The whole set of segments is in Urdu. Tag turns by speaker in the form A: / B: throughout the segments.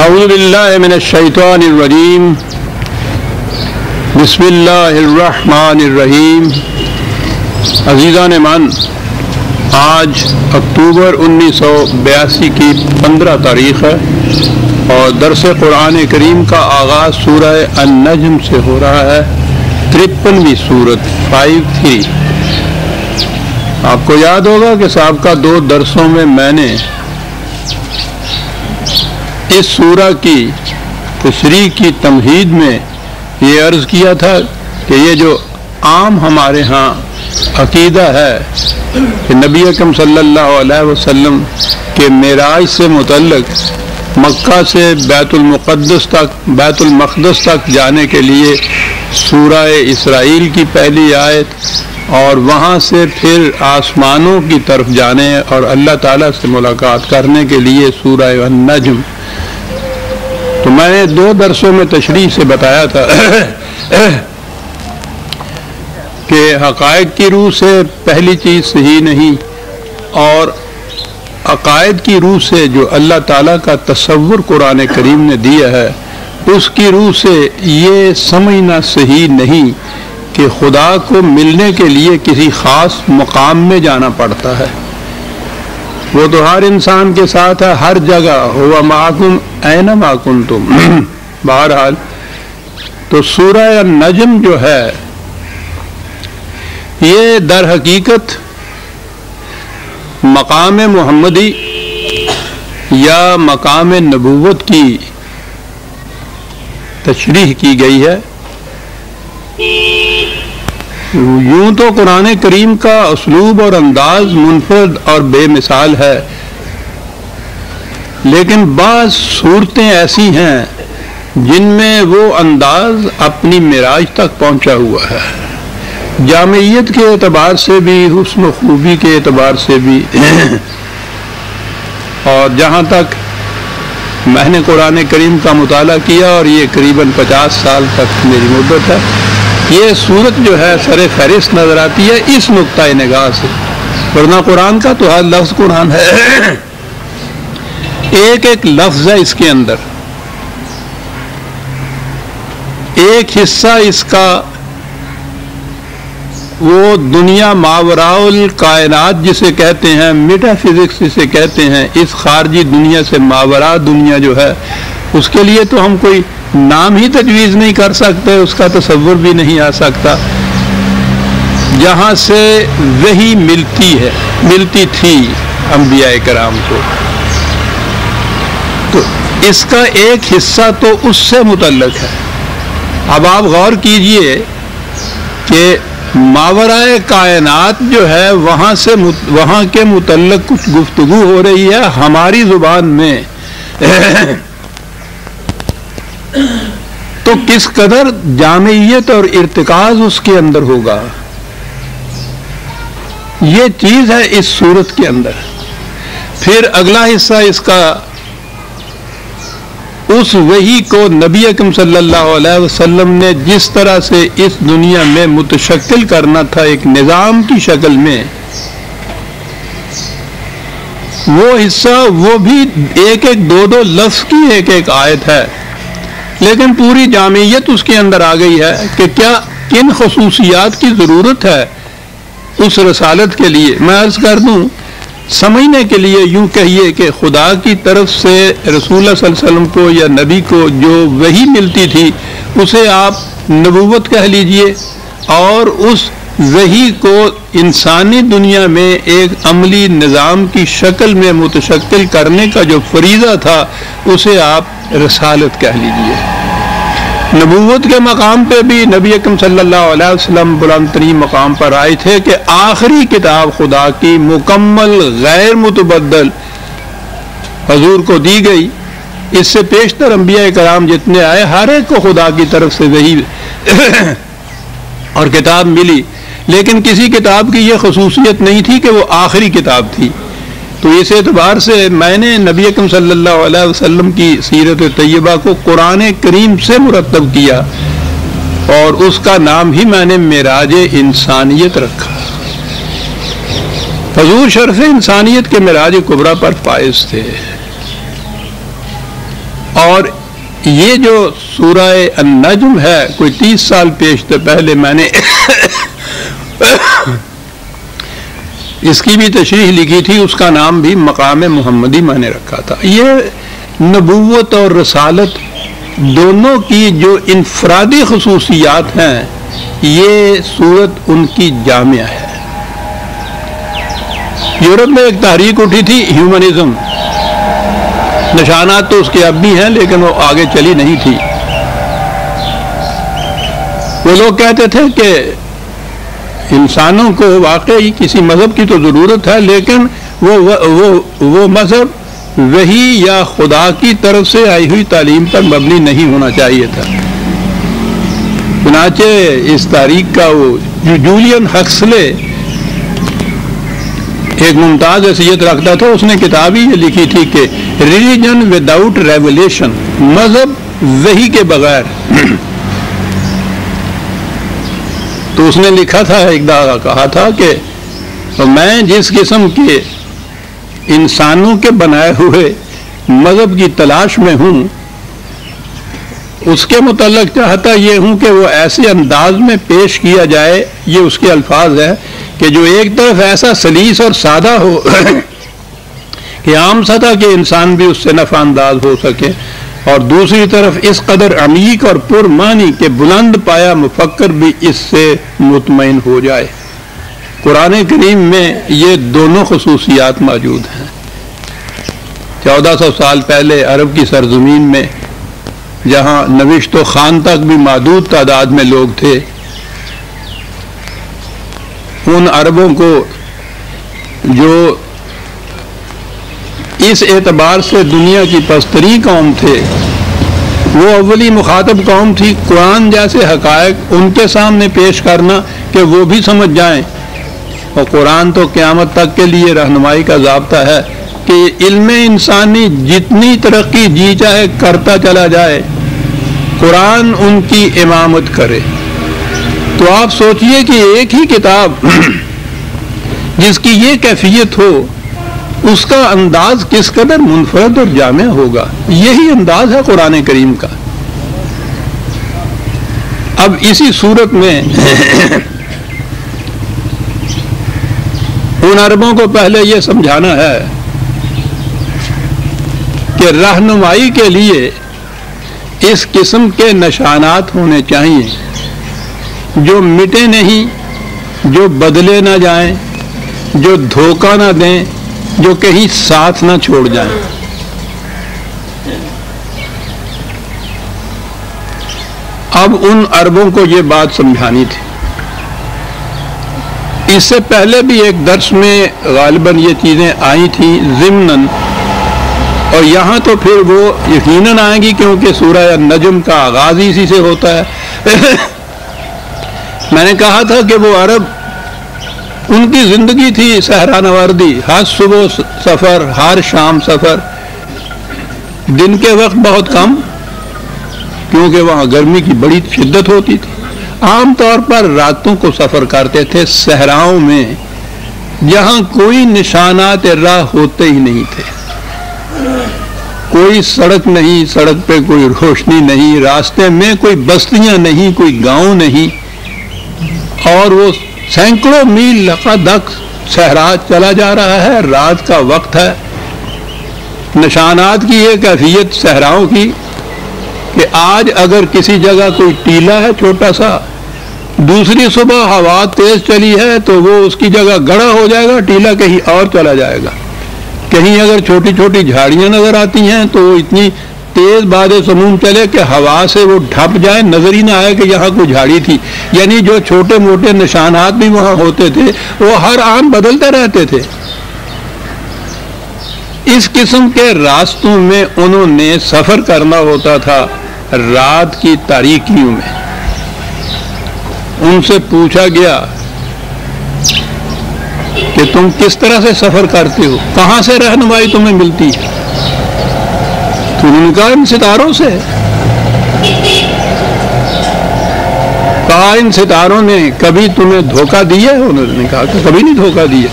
A: اعوذ باللہ من الشیطان الرجیم بسم اللہ الرحمن الرحیم۔ عزیزان من، آج اکتوبر 1982 کی 15 تاریخ ہے اور درس قرآن کریم کا آغاز سورہ النجم سے ہو رہا ہے، 53ویں سورت 53۔ آپ کو یاد ہوگا کہ سابقہ 2 درسوں میں میں نے اس سورہ کی تشریح کی تمہید میں یہ عرض کیا تھا کہ یہ جو عام ہمارے ہاں عقیدہ ہے کہ نبی اکرم صلی اللہ علیہ وسلم کے معراج سے متعلق مکہ سے بیت المقدس تک جانے کے لیے سورہ اسرائیل کی پہلی آیت اور وہاں سے پھر آسمانوں کی طرف جانے اور اللہ تعالیٰ سے ملاقات کرنے کے لیے سورہ النجم، تو میں نے 2 درسوں میں تشریح سے بتایا تھا کہ حقائق کی روح سے پہلی چیز صحیح نہیں، اور عقائد کی روح سے جو اللہ تعالیٰ کا تصور قرآن کریم نے دیا ہے اس کی روح سے یہ سمجھنا صحیح نہیں کہ خدا کو ملنے کے لیے کسی خاص مقام میں جانا پڑتا ہے۔ وہ تو ہر انسان کے ساتھ ہے، ہر جگہ، ہوا معکم اینما کنتم۔ بہرحال تو سورہ النجم جو ہے یہ در حقیقت مقام محمدی یا مقام نبوت کی تشریح کی گئی ہے۔ یوں تو قرآن کریم کا اسلوب اور انداز منفرد اور بے مثال ہے، لیکن بعض صورتیں ایسی ہیں جن میں وہ انداز اپنی معراج تک پہنچا ہوا ہے، جامعیت کے اعتبار سے بھی، حسن و خوبی کے اعتبار سے بھی۔ اور جہاں تک میں نے قرآن کریم کا مطالعہ کیا، اور یہ قریباً 50 سال تک میری مدت ہے، یہ صورت جو ہے سر فہرست نظر آتی ہے اس نقطۂ نگاہ سے، ورنہ قرآن کا تو ہر لفظ قرآن ہے، ایک ایک لفظ ہے اس کے اندر، ایک حصہ اس کا وہ دنیا ماوراء الکائنات جسے کہتے ہیں، میٹا فزکس جسے کہتے ہیں، اس خارجی دنیا سے ماوراء دنیا جو ہے اس کے لیے تو ہم کوئی نام ہی تجویز نہیں کر سکتے، اس کا تصور بھی نہیں آ سکتا، جہاں سے وحی ملتی تھی انبیاء کرام کو، تو اس کا ایک حصہ تو اس سے متعلق ہے۔ اب آپ غور کیجئے کہ ماوراء کائنات جو ہے وہاں کے متعلق کچھ گفتگو ہو رہی ہے ہماری زبان میں، تو کس قدر جامعیت اور ارتکاز اس کے اندر ہوگا، یہ چیز ہے اس صورت کے اندر۔ پھر اگلا حصہ اس کا اس وحی کو نبی اکرم صلی اللہ علیہ وسلم نے جس طرح سے اس دنیا میں متشکل کرنا تھا ایک نظام کی شکل میں، وہ حصہ وہ بھی ایک 2 لفظ کی ایک آیت ہے، لیکن پوری جامعیت اس کے اندر آ گئی ہے کہ کیا کن خصوصیات کی ضرورت ہے اس رسالت کے لیے۔ میں عرض کر دوں، سمجھنے کے لیے یوں کہیے کہ خدا کی طرف سے رسول اللہ صلی اللہ علیہ وسلم کو یا نبی کو جو وحی ملتی تھی اسے آپ نبوت کہہ لیجئے، اور اس وحی کو انسانی دنیا میں ایک عملی نظام کی شکل میں متشکل کرنے کا جو فریضہ تھا اسے آپ رسالت کہہ لیجئے۔ نبوت کے مقام پہ بھی نبی اکرم صلی اللہ علیہ وسلم بلند ترین مقام پر آئے تھے کہ آخری کتاب خدا کی مکمل غیر متبدل حضور کو دی گئی۔ اس سے پیشتر انبیاء کرام جتنے آئے ہر ایک کو خدا کی طرف سے وحی اور کتاب ملی، لیکن کسی کتاب کی یہ خصوصیت نہیں تھی کہ وہ آخری کتاب تھی۔ تو اس اعتبار سے میں نے نبی اکرم صلی اللہ علیہ وسلم کی سیرت طیبہ کو قرآن کریم سے مرتب کیا، اور اس کا نام ہی میں نے معراج انسانیت رکھا۔ حضور شرف انسانیت کے معراج کبریٰ پر فائز تھے، اور یہ جو سورہ النجم ہے کوئی 30 سال پیشتر پہلے میں نے اس کی بھی تشریح لکھی تھی، اس کا نام بھی مقام محمدی میں نے رکھا تھا۔ یہ نبوت اور رسالت دونوں کی جو انفرادی خصوصیات ہیں یہ صورت ان کی جامعہ ہے۔ یورپ میں ایک تحریک اٹھی تھی ہیومنزم، نشانات تو اس کے اب بھی ہیں لیکن وہ آگے چلی نہیں تھی۔ وہ لوگ کہتے تھے کہ انسانوں کو واقعی کسی مذہب کی تو ضرورت ہے لیکن وہ مذہب وحی یا خدا کی طرف سے آئی ہوئی تعلیم پر مبنی نہیں ہونا چاہیے تھا۔ چنانچہ اس تاریخ کا وہ جولین ہکسلے ایک ممتاز حیثیت رکھتا تھا، اس نے کتاب ہی یہ لکھی تھی کہ ریلیجن وداؤٹ ریولیشن، مذہب وحی کے بغیر۔ تو اس نے لکھا تھا، ایک دفعہ کہا تھا کہ میں جس قسم کے انسانوں کے بنائے ہوئے مذہب کی تلاش میں ہوں اس کے متعلق چاہتا یہ ہوں کہ وہ ایسے انداز میں پیش کیا جائے، یہ اس کے الفاظ ہے کہ جو ایک طرف ایسا سلیس اور سادہ ہو کہ عام سطح کے انسان بھی اس سے نفع انداز ہو سکے، اور دوسری طرف اس قدر عمیق اور پرمعنی کہ بلند پایا مفکر بھی اس سے مطمئن ہو جائے۔ قرآن کریم میں یہ دونوں خصوصیات موجود ہیں۔ 1400 سال پہلے عرب کی سرزمین میں جہاں نوشت و خوان تک بھی محدود تعداد میں لوگ تھے، ان عربوں کو جو اس اعتبار سے دنیا کی پستری قوم تھے، وہ اولی مخاطب قوم تھی۔ قرآن جیسے حقائق ان کے سامنے پیش کرنا کہ وہ بھی سمجھ جائیں، اور قرآن تو قیامت تک کے لیے رہنمائی کا ضابطہ ہے کہ علم انسانی جتنی ترقی جی چاہے کرتا چلا جائے، قرآن ان کی امامت کرے۔ تو آپ سوچئے کہ ایک ہی کتاب جس کی یہ کیفیت ہو اس کا انداز کس قدر منفرد اور جامع ہوگا۔ یہی انداز ہے قرآن کریم کا۔ اب اسی صورت میں ان عربوں کو پہلے یہ سمجھانا ہے کہ رہنمائی کے لیے اس قسم کے نشانات ہونے چاہیے جو مٹے نہیں، جو بدلے نہ جائیں، جو دھوکہ نہ دیں، جو کہیں ساتھ نہ چھوڑ جائیں۔ اب ان عربوں کو یہ بات سمجھانی تھی۔ اس سے پہلے بھی ایک درس میں غالباً یہ چیزیں آئی تھیں ضمناً، اور یہاں تو پھر وہ یقیناً آئیں گی کیونکہ سورہ النجم کا آغاز اسی سے ہوتا ہے۔ میں نے کہا تھا کہ وہ عرب، ان کی زندگی تھی صحرا نوردی، ہر صبح سفر، ہر شام سفر، دن کے وقت بہت کم کیونکہ وہاں گرمی کی بڑی شدت ہوتی تھی۔ عام طور پر راتوں کو سفر کرتے تھے صحراؤں میں جہاں کوئی نشانات راہ ہوتے ہی نہیں تھے، کوئی سڑک نہیں، سڑک پہ کوئی روشنی نہیں، راستے میں کوئی بستیاں نہیں، کوئی گاؤں نہیں، اور وہ سینکڑوں میل لقدق صحرا چلا جا رہا ہے، رات کا وقت ہے۔ نشانات کی یہ کیفیت صحراؤں کی کہ آج اگر کسی جگہ کوئی ٹیلا ہے چھوٹا سا، دوسری صبح ہوا تیز چلی ہے تو وہ اس کی جگہ گڑھا ہو جائے گا، ٹیلا کہیں اور چلا جائے گا۔ کہیں اگر چھوٹی چھوٹی جھاڑیاں نظر آتی ہیں تو وہ اتنی تیز باد سموم چلے کہ ہوا سے وہ ڈھپ جائے، نظر ہی نہ آئے کہ یہاں کوئی جھاڑی تھی۔ یعنی جو چھوٹے موٹے نشانات بھی وہاں ہوتے تھے وہ ہر آن بدلتے رہتے تھے۔ اس قسم کے راستوں میں انہوں نے سفر کرنا ہوتا تھا رات کی تاریکیوں میں۔ ان سے پوچھا گیا کہ تم کس طرح سے سفر کرتے ہو، کہاں سے رہنمائی تمہیں ملتی ہے؟ تو انہوں نے کہا ان ستاروں سے۔ کہا ان ستاروں نے کبھی تمہیں دھوکہ دیا ہے؟ انہوں نے کہا کہ کبھی نہیں دھوکہ دیا۔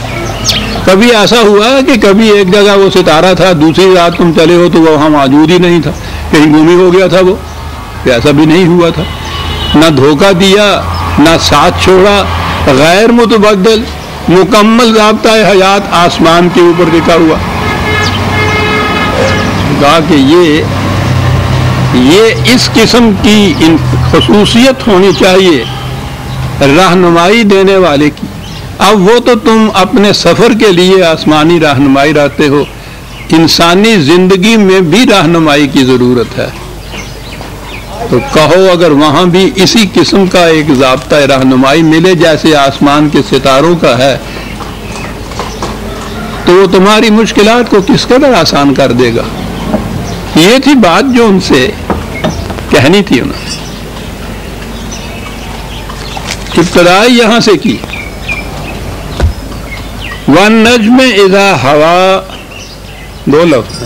A: کبھی ایسا ہوا کہ کبھی ایک جگہ وہ ستارہ تھا، دوسری رات تم چلے ہو تو وہ وہاں موجود ہی نہیں تھا، کہیں گم ہو گیا تھا وہ؟ ایسا بھی نہیں ہوا تھا. نہ دھوکہ دیا، نہ ساتھ چھوڑا، غیر متبدل مکمل ضابطۂ حیات آسمان کے اوپر لکھا ہوا. کہا کہ یہ اس قسم کی خصوصیت ہونی چاہیے رہنمائی دینے والے کی. اب وہ تو تم اپنے سفر کے لیے آسمانی رہنمائی رہتے ہو، انسانی زندگی میں بھی رہنمائی کی ضرورت ہے. تو کہو اگر وہاں بھی اسی قسم کا ایک ضابطۂ رہنمائی ملے جیسے آسمان کے ستاروں کا ہے تو وہ تمہاری مشکلات کو کس قدر آسان کر دے گا. یہ تھی بات جو ان سے کہنی تھی انہوں نے. ابتدائی یہاں سے کی. وَالنَّجْمِ إِذَا هَوَىٰ، 2 لفظ.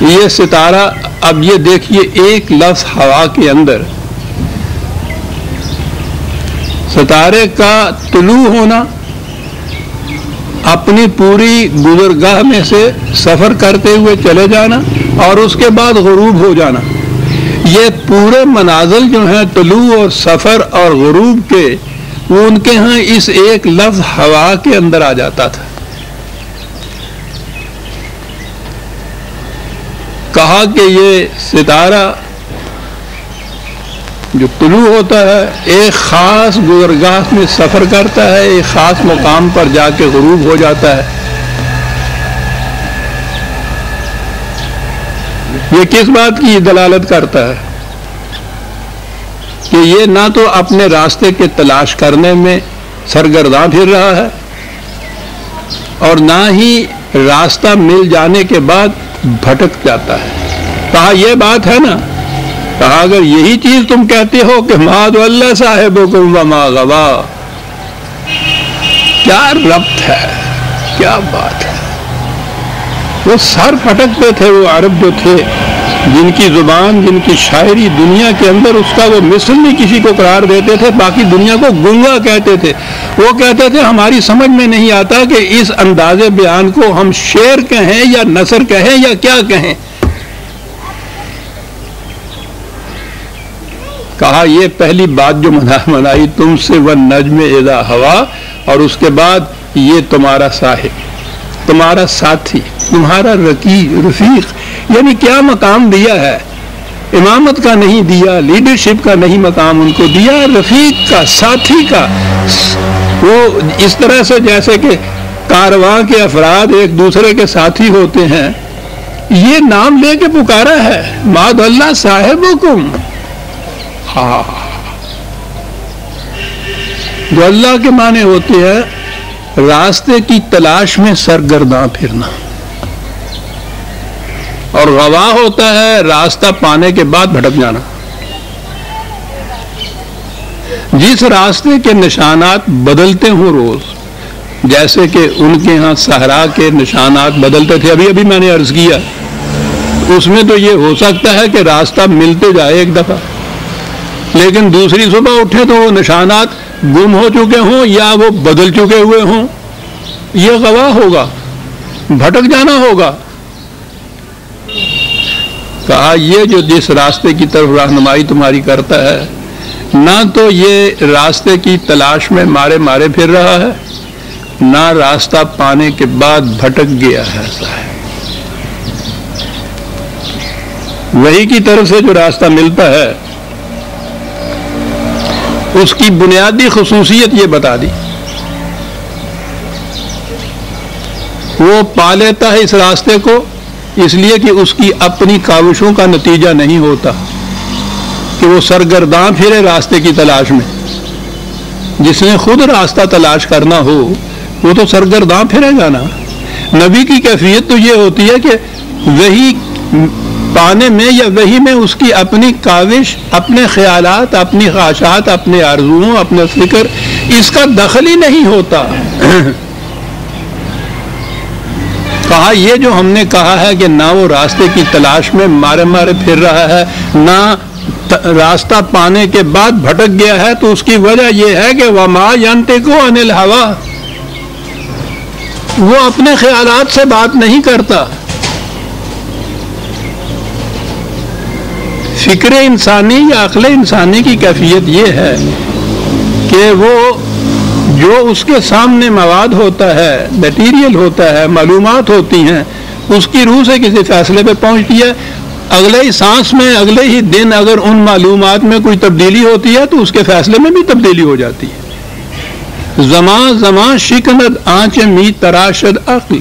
A: یہ ستارہ، اب یہ دیکھیے ایک لفظ ہوا کے اندر ستارے کا طلوع ہونا، اپنی پوری گزرگاہ میں سے سفر کرتے ہوئے چلے جانا اور اس کے بعد غروب ہو جانا. یہ پورے منازل جو ہیں طلوع اور سفر اور غروب کے، وہ ان کے ہاں اس ایک لفظ ہوا کے اندر آ جاتا تھا. کہا کہ یہ ستارہ جو طلوع ہوتا ہے ایک خاص گزرگاہ میں سفر کرتا ہے، ایک خاص مقام پر جا کے غروب ہو جاتا ہے. یہ کس بات کی دلالت کرتا ہے کہ یہ نہ تو اپنے راستے کے تلاش کرنے میں سرگرداں پھر رہا ہے اور نہ ہی راستہ مل جانے کے بعد بھٹک جاتا ہے. کہا یہ بات ہے نا، کہا اگر یہی چیز تم کہتے ہو کہ ما ضل صاحبکم وما غوا، کیا ربط ہے، کیا بات ہے. وہ سر پھٹکتے تھے وہ عرب جو تھے، جن کی زبان، جن کی شاعری دنیا کے اندر اس کا وہ مثل نہیں کسی کو قرار دیتے تھے، باقی دنیا کو گنگا کہتے تھے. وہ کہتے تھے ہماری سمجھ میں نہیں آتا کہ اس انداز بیان کو ہم شعر کہیں یا نثر کہیں یا کیا کہیں. کہا یہ پہلی بات جو منائی تم سے، وَالنَّجْمِ إِذَا هَوَىٰ، اور اس کے بعد یہ تمہارا صاحب، تمہارا ساتھی، تمہارا رفیق، یعنی کیا مقام دیا ہے. امامت کا نہیں دیا، لیڈرشپ کا نہیں مقام ان کو دیا، رفیق کا، ساتھی کا. وہ اس طرح سے جیسے کہ کارواں کے افراد ایک دوسرے کے ساتھی ہوتے ہیں، یہ نام لے کے پکارا ہے، ما ضل صاحبکم. ہاں، جو اللہ کے معنی ہوتے ہیں راستے کی تلاش میں سرگرداں پھرنا، اور غوا ہوتا ہے راستہ پانے کے بعد بھٹک جانا. جس راستے کے نشانات بدلتے ہوں روز، جیسے کہ ان کے ہاں صحرا کے نشانات بدلتے تھے، ابھی میں نے عرض کیا، اس میں تو یہ ہو سکتا ہے کہ راستہ ملتے جائے ایک دفعہ، لیکن دوسری صبح اٹھے تو وہ نشانات گم ہو چکے ہوں یا وہ بدل چکے ہوئے ہوں. یہ غوا ہوگا، بھٹک جانا ہوگا. کہا یہ جو جس راستے کی طرف رہنمائی تمہاری کرتا ہے، نہ تو یہ راستے کی تلاش میں مارے پھر رہا ہے، نہ راستہ پانے کے بعد بھٹک گیا ہے. وہی کی طرف سے جو راستہ ملتا ہے اس کی بنیادی خصوصیت یہ بتا دی. وہ پا لیتا ہے اس راستے کو اس لیے کہ اس کی اپنی کاوشوں کا نتیجہ نہیں ہوتا کہ وہ سرگرداں پھرے راستے کی تلاش میں. جس نے خود راستہ تلاش کرنا ہو وہ تو سرگرداں پھرے گا نا. نبی کی کیفیت تو یہ ہوتی ہے کہ وہی پانے میں یا وہی میں اس کی اپنی کاوش، اپنے خیالات، اپنی خواہشات، اپنے آرزوؤں، اپنے فکر، اس کا دخل ہی نہیں ہوتا. کہا یہ جو ہم نے کہا ہے کہ نہ وہ راستے کی تلاش میں مارے پھر رہا ہے، نہ راستہ پانے کے بعد بھٹک گیا ہے تو اس کی وجہ یہ ہے کہ وما ینطق عن الہوی، وہ اپنے خیالات سے بات نہیں کرتا. فکر انسانی یا عقل انسانی کی کیفیت یہ ہے کہ وہ جو اس کے سامنے مواد ہوتا ہے، میٹیریل ہوتا ہے، معلومات ہوتی ہیں، اس کی روح سے کسی فیصلے پہ پہنچتی ہے. اگلے ہی سانس میں، اگلے ہی دن اگر ان معلومات میں کوئی تبدیلی ہوتی ہے تو اس کے فیصلے میں بھی تبدیلی ہو جاتی ہے. زمان زمان شکند آنچ می تراشد عقل.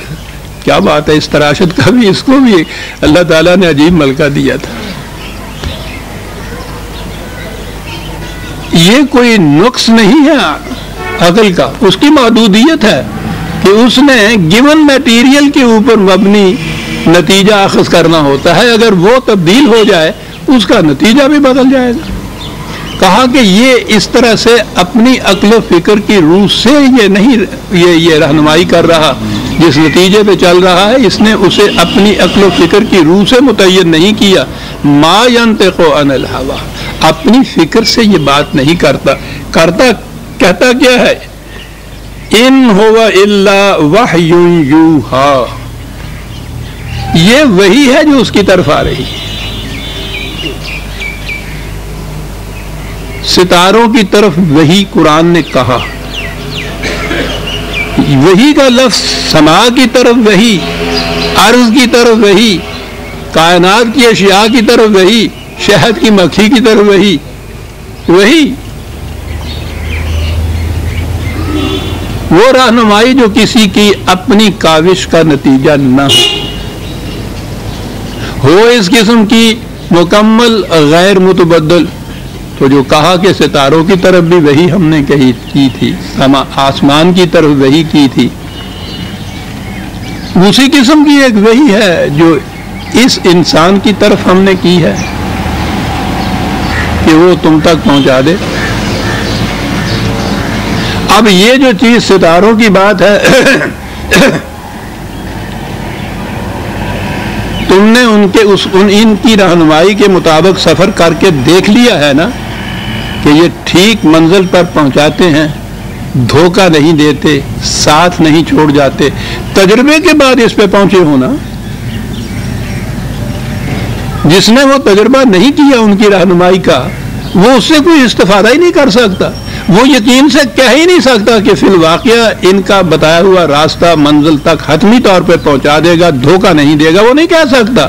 A: کیا بات ہے، اس تراشد کا بھی، اس کو بھی اللہ تعالیٰ نے عجیب ملکہ دیا تھا. یہ کوئی نقص نہیں ہے عقل کا، اس کی محدودیت ہے کہ اس نے گیون میٹیریل کے اوپر مبنی نتیجہ اخذ کرنا ہوتا ہے. اگر وہ تبدیل ہو جائے اس کا نتیجہ بھی بدل جائے گا. کہا کہ یہ اس طرح سے اپنی عقل و فکر کی روح سے یہ نہیں یہ رہنمائی کر رہا، جس نتیجے پہ چل رہا ہے اس نے اسے اپنی عقل و فکر کی روح سے متعین نہیں کیا. ما ینطق عن الہوی، اپنی فکر سے یہ بات نہیں کرتا. کہتا کیا ہے؟ ان هو الا وحی یوحی، یہ وہی ہے جو اس کی طرف آ رہی ہے. ستاروں کی طرف وہی قرآن نے کہا، وہی کا لفظ، سما کی طرف وہی، عرض کی طرف وہی، کائنات کی اشیاء کی طرف وہی، شہد کی مکھی کی طرف وہی. وہ رہنمائی جو کسی کی اپنی کاوش کا نتیجہ نہ ہو اس قسم کی، مکمل غیر متبدل. تو جو کہا کہ ستاروں کی طرف بھی وہی ہم نے کی تھی، آسمان کی طرف وہی کی تھی، اسی قسم کی ایک وہی ہے جو اس انسان کی طرف ہم نے کی ہے کہ وہ تم تک پہنچا دے. اب یہ جو چیز ستاروں کی بات ہے، تم نے ان کی رہنمائی کے مطابق سفر کر کے دیکھ لیا ہے نا کہ یہ ٹھیک منزل پر پہنچاتے ہیں، دھوکہ نہیں دیتے، ساتھ نہیں چھوڑ جاتے. تجربے کے بعد اس پہ پہنچے ہونا. جس نے وہ تجربہ نہیں کیا ان کی رہنمائی کا، وہ اس سے کوئی استفادہ ہی نہیں کر سکتا. وہ یقین سے کہہ ہی نہیں سکتا کہ فی الواقعہ ان کا بتایا ہوا راستہ منزل تک حتمی طور پہ پہنچا دے گا، دھوکہ نہیں دے گا. وہ نہیں کہہ سکتا.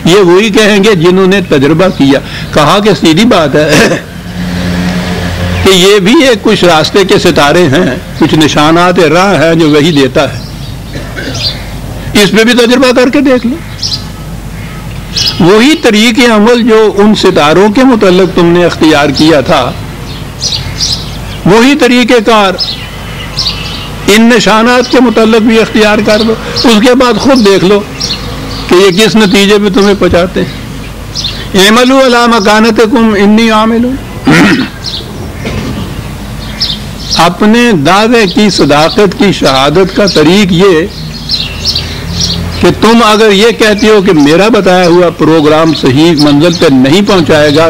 A: یہ وہی کہیں گے جنہوں نے تجربہ کیا. کہا کہ سیدھی بات ہے کہ یہ بھی ایک کچھ راستے کے ستارے ہیں، کچھ نشانات راہ ہیں جو وہی دیتا ہے. اس پہ بھی تجربہ کر کے دیکھ لو. وہی طریق عمل جو ان ستاروں کے متعلق تم نے اختیار کیا تھا، وہی طریقہ کار ان نشانات کے متعلق بھی اختیار کر لو. اس کے بعد خود دیکھ لو کہ یہ کس نتیجے پہ تمہیں پہنچاتے ہیں. اعملوا علی مکانتکم انی عامل. اپنے دعوے کی صداقت کی شہادت کا طریق یہ کہ تم اگر یہ کہتے ہو کہ میرا بتایا ہوا پروگرام صحیح منزل پہ نہیں پہنچائے گا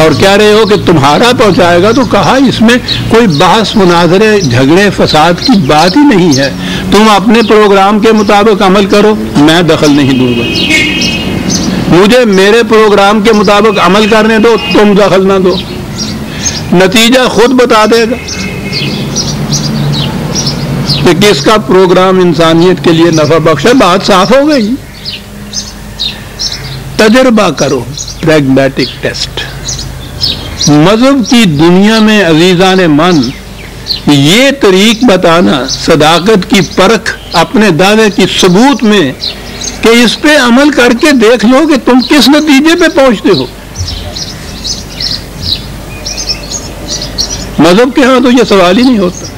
A: اور کہہ رہے ہو کہ تمہارا پہنچائے گا، تو کہا اس میں کوئی بحث، مناظرے، جھگڑے، فساد کی بات ہی نہیں ہے. تم اپنے پروگرام کے مطابق عمل کرو، میں دخل نہیں دوں گا. مجھے میرے پروگرام کے مطابق عمل کرنے دو، تم دخل نہ دو. نتیجہ خود بتا دے گا کہ کس کا پروگرام انسانیت کے لیے نفع بخش ہے. بات صاف ہو گئی. تجربہ کرو، پریگمیٹک ٹیسٹ. مذہب کی دنیا میں عزیزان من یہ طریق بتانا، صداقت کی پرکھ اپنے دعوے کی ثبوت میں کہ اس پہ عمل کر کے دیکھ لو کہ تم کس نتیجے پہ پہنچتے ہو. مذہب کے ہاں تو یہ سوال ہی نہیں ہوتا.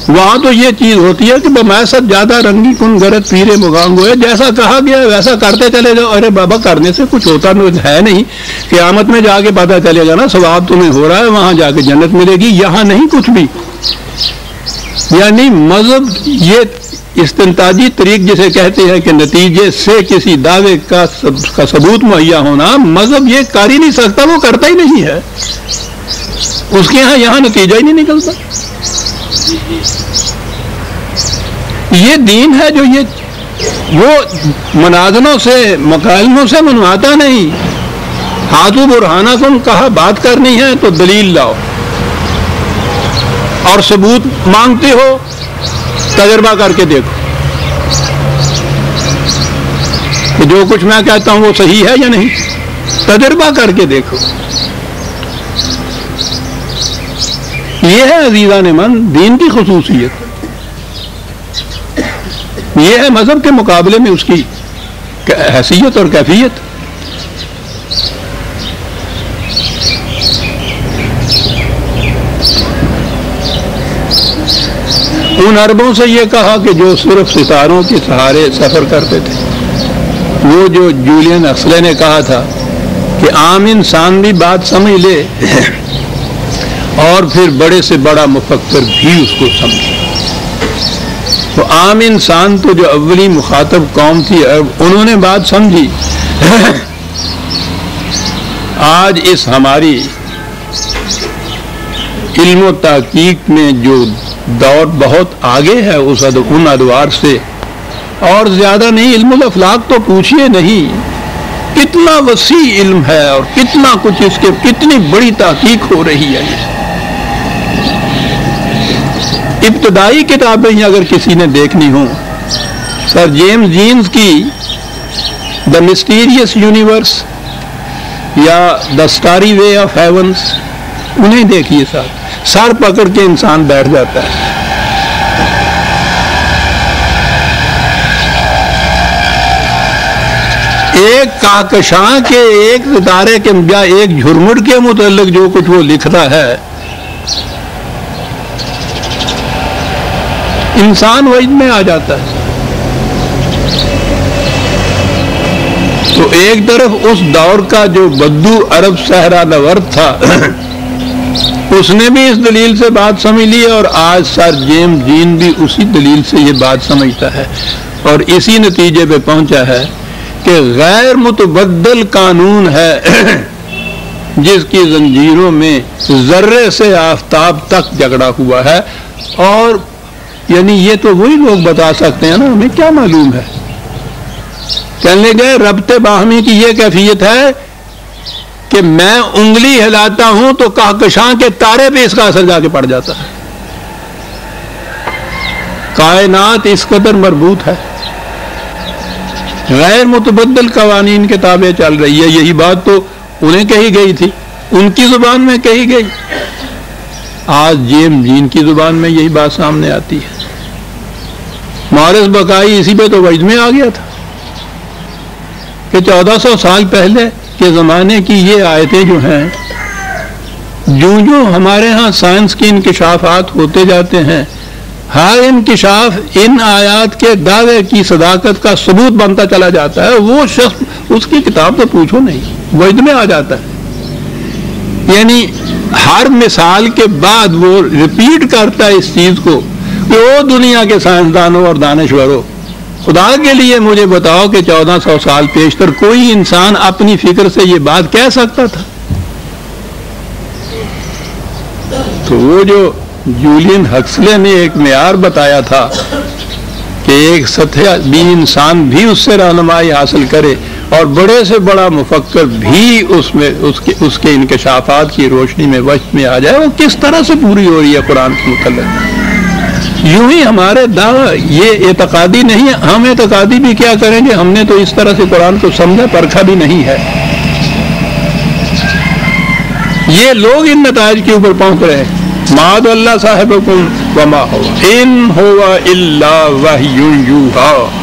A: وہاں تو یہ چیز ہوتی ہے کہ بمایست زیادہ رنگی کن گرد پیرے مغانگو ہے، جیسا کہا گیا ویسا کرتے چلے جاؤ. ارے بابا کرنے سے کچھ ہوتا ہے نہیں. قیامت میں جا کے پتہ چلے گا نا، ثواب تمہیں ہو رہا ہے، وہاں جا کے جنت ملے گی. یہاں نہیں کچھ بھی. یعنی مذہب یہ استنتاجی طریق جسے کہتے ہیں کہ نتیجے سے کسی دعوے کا ثبوت مہیا ہونا، مذہب یہ کر ہی نہیں سکتا، وہ کرتا ہی نہیں ہے، اس کے یہاں نتیجہ ہی نہیں نکلتا۔ یہ دین ہے جو وہ مناظروں سے مکالموں سے منواتا نہیں۔ ہاتھوں برہانکم کہا بات کرنی ہے تو دلیل لاؤ، اور ثبوت مانگتے ہو تجربہ کر کے دیکھو کہ جو کچھ میں کہتا ہوں وہ صحیح ہے یا نہیں، تجربہ کر کے دیکھو۔ یہ ہے عزیزان من دین کی خصوصیت، یہ ہے مذہب کے مقابلے میں اس کی حیثیت اور کیفیت۔ ان عربوں سے یہ کہا کہ جو صرف ستاروں کے سہارے سفر کرتے تھے، وہ جو جولین حکسلے نے کہا تھا کہ عام انسان بھی بات سمجھ لے اور پھر بڑے سے بڑا مفکر بھی اس کو سمجھے۔ تو عام انسان تو جو اولی مخاطب قوم تھی انہوں نے بات سمجھی۔ آج اس ہماری علم و تحقیق میں جو دور بہت آگے ہے ان ادوار سے، اور زیادہ نہیں، علم الافلاق تو پوچھئے نہیں، کتنا وسیع علم ہے اور کتنا کچھ اس کے، کتنی بڑی تحقیق ہو رہی ہے۔ ابتدائی کتابیں ہی اگر کسی نے دیکھنی ہوں، سر جیمز جینز کی دا مسٹیریس یونیورس یا دا سٹاری وے آف ہیونس، انہیں دیکھیے صاحب، سر پکڑ کے انسان بیٹھ جاتا ہے۔ ایک کہکشاں کے، ایک ستارے کے یا ایک جھرمٹ کے متعلق جو کچھ وہ لکھتا ہے، انسان وجد میں آ جاتا ہے۔ تو ایک طرف اس دور کا جو بدو عرب صحرا نورد تھا، اس نے بھی اس دلیل سے بات سمجھ لی، اور آج سر جیمز جین بھی اسی دلیل سے یہ بات سمجھتا ہے، اور اسی نتیجے پہ پہنچا ہے کہ غیر متبدل قانون ہے جس کی زنجیروں میں ذرے سے آفتاب تک جگڑا ہوا ہے۔ اور یعنی یہ تو وہی لوگ بتا سکتے ہیں نا، ہمیں کیا معلوم ہے۔ کہنے گئے ربط باہمی کی یہ کیفیت ہے کہ میں انگلی ہلاتا ہوں تو کہکشاں کے تارے پہ اس کا اثر جا کے پڑ جاتا ہے۔ کائنات اس قدر مربوط ہے، غیر متبدل قوانین کے تابع چل رہی ہے۔ یہی بات تو انہیں کہی گئی تھی، ان کی زبان میں کہی گئی، آج جیمز جین کی زبان میں یہی بات سامنے آتی ہے۔ مورس بقائی اسی پہ تو وجد میں آ گیا تھا کہ 1400 سال پہلے کے زمانے کی یہ آیتیں جو ہیں، جو ہمارے ہاں سائنس کے انکشافات ہوتے جاتے ہیں، ہر انکشاف ان آیات کے دعوے کی صداقت کا ثبوت بنتا چلا جاتا ہے۔ وہ شخص، اس کی کتاب تو پوچھو نہیں، وجد میں آ جاتا ہے۔ یعنی ہر مثال کے بعد وہ ریپیٹ کرتا ہے اس چیز کو کہ وہ دنیا کے سائنسدانوں اور دانشوروں، خدا کے لیے مجھے بتاؤ کہ 1400 سال پیشتر کوئی انسان اپنی فکر سے یہ بات کہہ سکتا تھا؟ تو وہ جو جولین ہکسلے نے ایک معیار بتایا تھا کہ ایک سطح بھی انسان بھی اس سے رہنمائی حاصل کرے اور بڑے سے بڑا مفکر بھی اس کے انکشافات کی روشنی میں وجد میں آ جائے، وہ کس طرح سے پوری ہو رہی ہے قرآن کے متعلق۔ یوں ہی ہمارے دعویٰ یہ اعتقادی نہیں ہے، ہم اعتقادی بھی کیا کریں گے، ہم نے تو اس طرح سے قرآن کو سمجھا پرکھا بھی نہیں ہے۔ یہ لوگ ان نتائج کے اوپر پہنچ رہے ہیں۔ معاذ اللہ صاحبکم وما ہوا ان ہوا الا وحی یوحی۔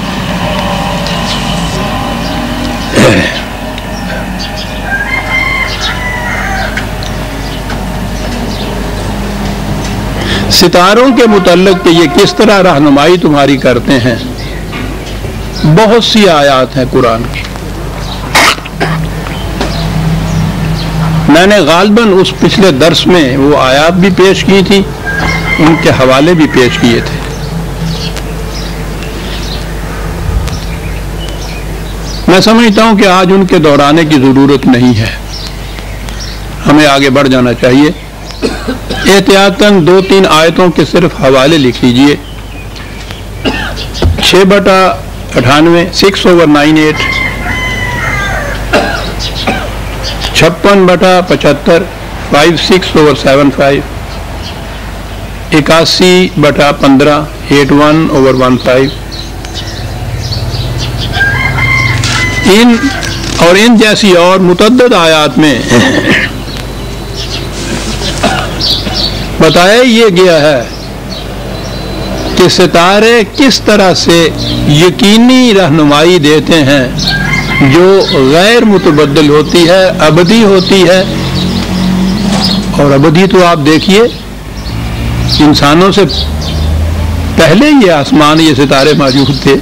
A: ستاروں کے متعلق کہ یہ کس طرح رہنمائی تمہاری کرتے ہیں، بہت سی آیات ہیں قرآن کی۔ میں نے غالباً اس پچھلے درس میں وہ آیات بھی پیش کی تھی، ان کے حوالے بھی پیش کیے تھے۔ میں سمجھتا ہوں کہ آج ان کے دہرانے کی ضرورت نہیں ہے، ہمیں آگے بڑھ جانا چاہیے۔ احتیاطاً 2-3 آیتوں کے صرف حوالے لکھ لیجئے۔ 6/98 6/98، 56/75 56/75، 81/15 81/15۔ ان جیسی اور متعدد آیات میں بتایا یہ گیا ہے کہ ستارے کس طرح سے یقینی رہنمائی دیتے ہیں جو غیر متبدل ہوتی ہے، ابدی ہوتی ہے۔ اور ابدی تو آپ دیکھیے، انسانوں سے پہلے یہ آسمان، یہ ستارے موجود تھے،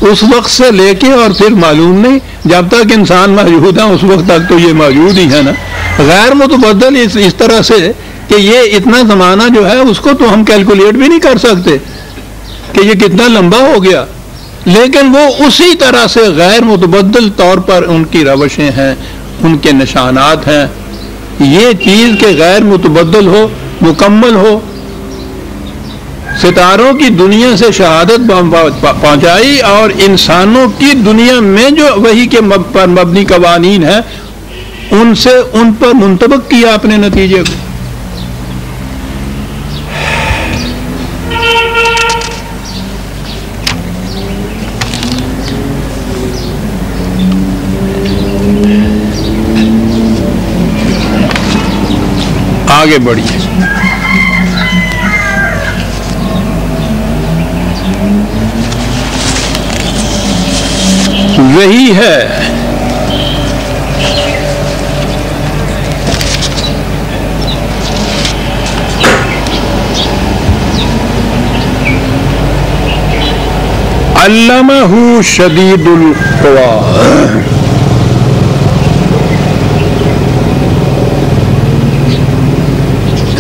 A: اس وقت سے لے کے اور پھر معلوم نہیں، جب تک انسان موجود ہے اس وقت تک تو یہ موجود ہی ہے نا۔ غیر متبدل اس طرح سے کہ یہ اتنا زمانہ جو ہے اس کو تو ہم کیلکولیٹ بھی نہیں کر سکتے کہ یہ کتنا لمبا ہو گیا، لیکن وہ اسی طرح سے غیر متبدل طور پر ان کی روشیں ہیں، ان کے نشانات ہیں۔ یہ چیز کہ غیر متبدل ہو، مکمل ہو، ستاروں کی دنیا سے شہادت پہنچائی اور انسانوں کی دنیا میں جو وحی کے پر مبنی قوانین ہیں ان پر منطبق کیا اپنے نتیجے کو۔ آگے بڑھیے۔ وہی ہے علمہ شدید القویٰ،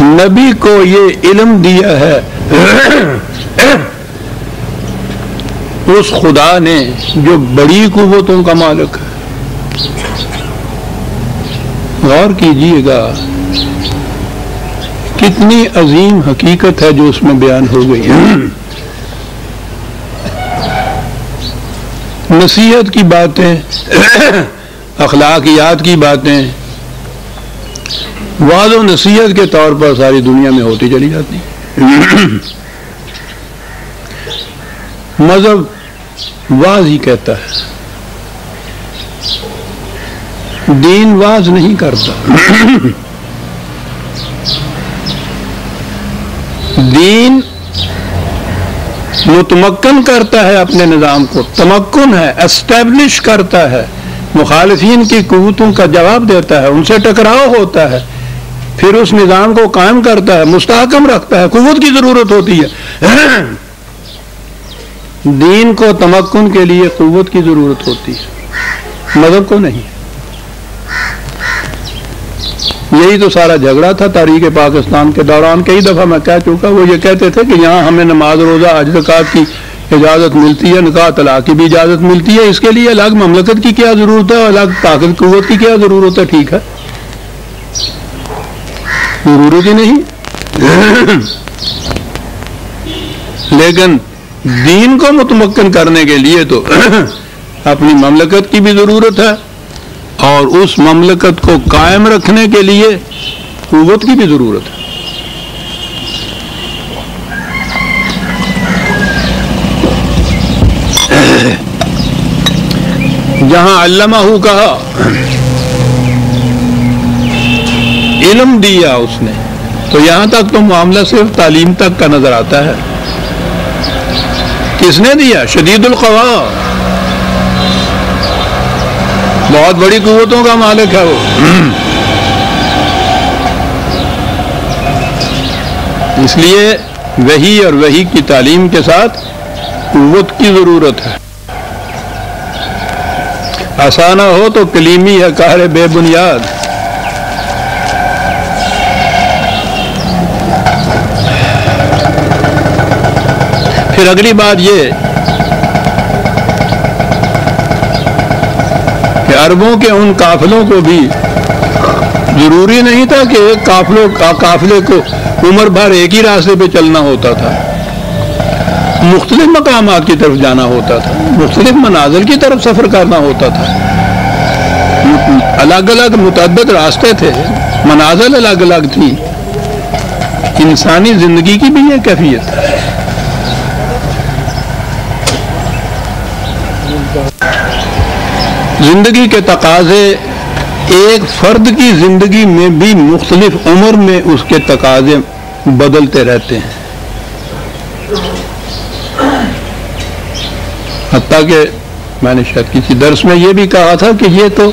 A: نبی کو یہ علم دیا ہے اس خدا نے جو بڑی قوتوں کا مالک ہے۔ غور کیجئے گا کتنی عظیم حقیقت ہے جو اس میں بیان ہو گئی ہے۔ نصیحت کی باتیں، اخلاقیات کی باتیں وعظ و نصیحت کے طور پر ساری دنیا میں ہوتی چلی جاتی۔ مذہب واز ہی کہتا ہے، دین واز نہیں کرتا۔ دین متمکن کرتا ہے اپنے نظام کو، تمکن ہے، اسٹیبلش کرتا ہے، مخالفین کی قوتوں کا جواب دیتا ہے، ان سے ٹکراؤ ہوتا ہے، پھر اس نظام کو قائم کرتا ہے، مستحکم رکھتا ہے۔ قوت کی ضرورت ہوتی ہے، دین کو تمکن کے لیے قوت کی ضرورت ہوتی ہے، مذہب کو نہیں۔ یہی تو سارا جھگڑا تھا تاریخ پاکستان کے دوران، کئی دفعہ میں کہہ چکا۔ وہ یہ کہتے تھے کہ یہاں ہمیں نماز، روزہ، حج، زکوٰۃ کی اجازت ملتی ہے، نکاح طلاق کی بھی اجازت ملتی ہے، اس کے لیے الگ مملکت کی کیا ضرورت ہے، الگ طاقت قوت کی کیا ضرورت ہے؟ ٹھیک ہے، ضرورت ہی نہیں۔ لیکن دین کو متمکن کرنے کے لیے تو اپنی مملکت کی بھی ضرورت ہے، اور اس مملکت کو قائم رکھنے کے لیے قوت کی بھی ضرورت ہے۔ جہاں علمہ کہا، علم دیا اس نے، تو یہاں تک تو معاملہ صرف تعلیم تک کا نظر آتا ہے۔ کس نے دیا؟ شدید القوا، بہت بڑی قوتوں کا مالک ہے وہ۔ اس لیے وحی اور وحی کی تعلیم کے ساتھ قوت کی ضرورت ہے۔ آسانہ ہو تو کلیمی ہے کار بے بنیاد۔ پھر اگلی بات یہ عربوں کے ان قافلوں کو بھی ضروری نہیں تھا کہ ایک قافلے کو عمر بھر ایک ہی راستے پہ چلنا ہوتا تھا، مختلف مقامات کی طرف جانا ہوتا تھا، مختلف منازل کی طرف سفر کرنا ہوتا تھا، الگ الگ متعدد راستے تھے، منازل الگ الگ تھی۔ انسانی زندگی کی بھی یہ کیفیت ہے۔ زندگی کے تقاضے ایک فرد کی زندگی میں بھی مختلف عمر میں اس کے تقاضے بدلتے رہتے ہیں، حتیٰ کہ میں نے شاید کسی درس میں یہ بھی کہا تھا کہ یہ تو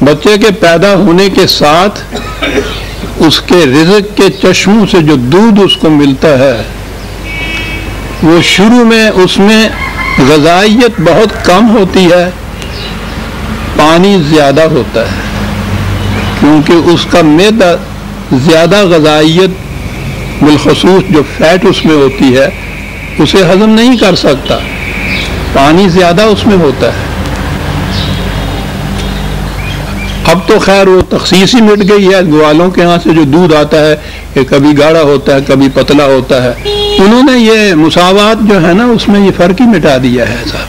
A: بچے کے پیدا ہونے کے ساتھ اس کے رزق کے چشموں سے جو دودھ اس کو ملتا ہے وہ شروع میں اس میں غذائیت بہت کم ہوتی ہے، پانی زیادہ ہوتا ہے، کیونکہ اس کا معدہ زیادہ غذائیت بالخصوص جو فیٹ اس میں ہوتی ہے اسے ہضم نہیں کر سکتا، پانی زیادہ اس میں ہوتا ہے۔ اب تو خیر وہ تخصیص ہی مٹ گئی ہے، گوالوں کے ہاں سے جو دودھ آتا ہے کہ کبھی گاڑھا ہوتا ہے کبھی پتلا ہوتا ہے، انہوں نے یہ مساوات جو ہے نا اس میں یہ فرق ہی مٹا دیا ہے ایسا۔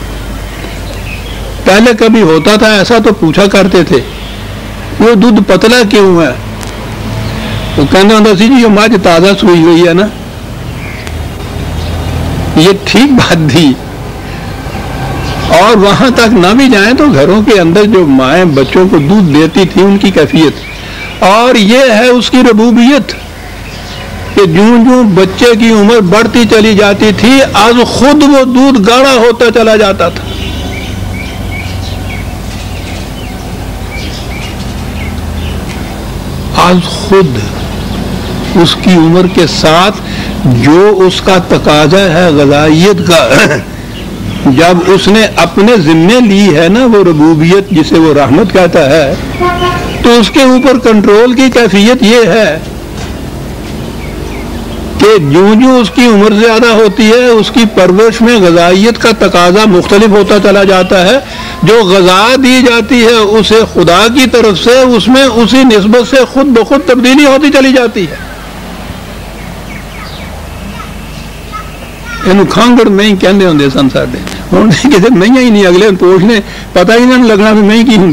A: پہلے کبھی ہوتا تھا ایسا تو پوچھا کرتے تھے وہ دودھ پتلا کیوں ہے، وہ کہنا ہوتا سی جی یہ مجھ تازہ سوئی ہوئی ہے نا، یہ ٹھیک بات تھی۔ اور وہاں تک نہ بھی جائیں تو گھروں کے اندر جو مائیں بچوں کو دودھ دیتی تھی ان کی کیفیت، اور یہ ہے اس کی ربوبیت کہ جوں جوں بچے کی عمر بڑھتی چلی جاتی تھی از خود وہ دودھ گاڑھا ہوتا چلا جاتا تھا۔ از خود اس کی عمر کے ساتھ جو اس کا تقاضا ہے غذائیت کا، جب اس نے اپنے ذمے لی ہے نا وہ ربوبیت جسے وہ رحمت کہتا ہے، تو اس کے اوپر کنٹرول کی کیفیت یہ ہے کہ جوں جوں اس کی عمر زیادہ ہوتی ہے اس کی پرورش میں غذائیت کا تقاضا مختلف ہوتا چلا جاتا ہے، جو غذا دی جاتی ہے اسے خدا کی طرف سے اس میں اسی نسبت سے خود بخود تبدیلی ہوتی چلی جاتی ہے۔ کھانگڑ میں ہی کہنے ہوں سن ساڈے ہوں کسی مہیا ہی نہیں اگلے پوچھنے پتا ہی نہ لگنا بھی مہی کی ہوں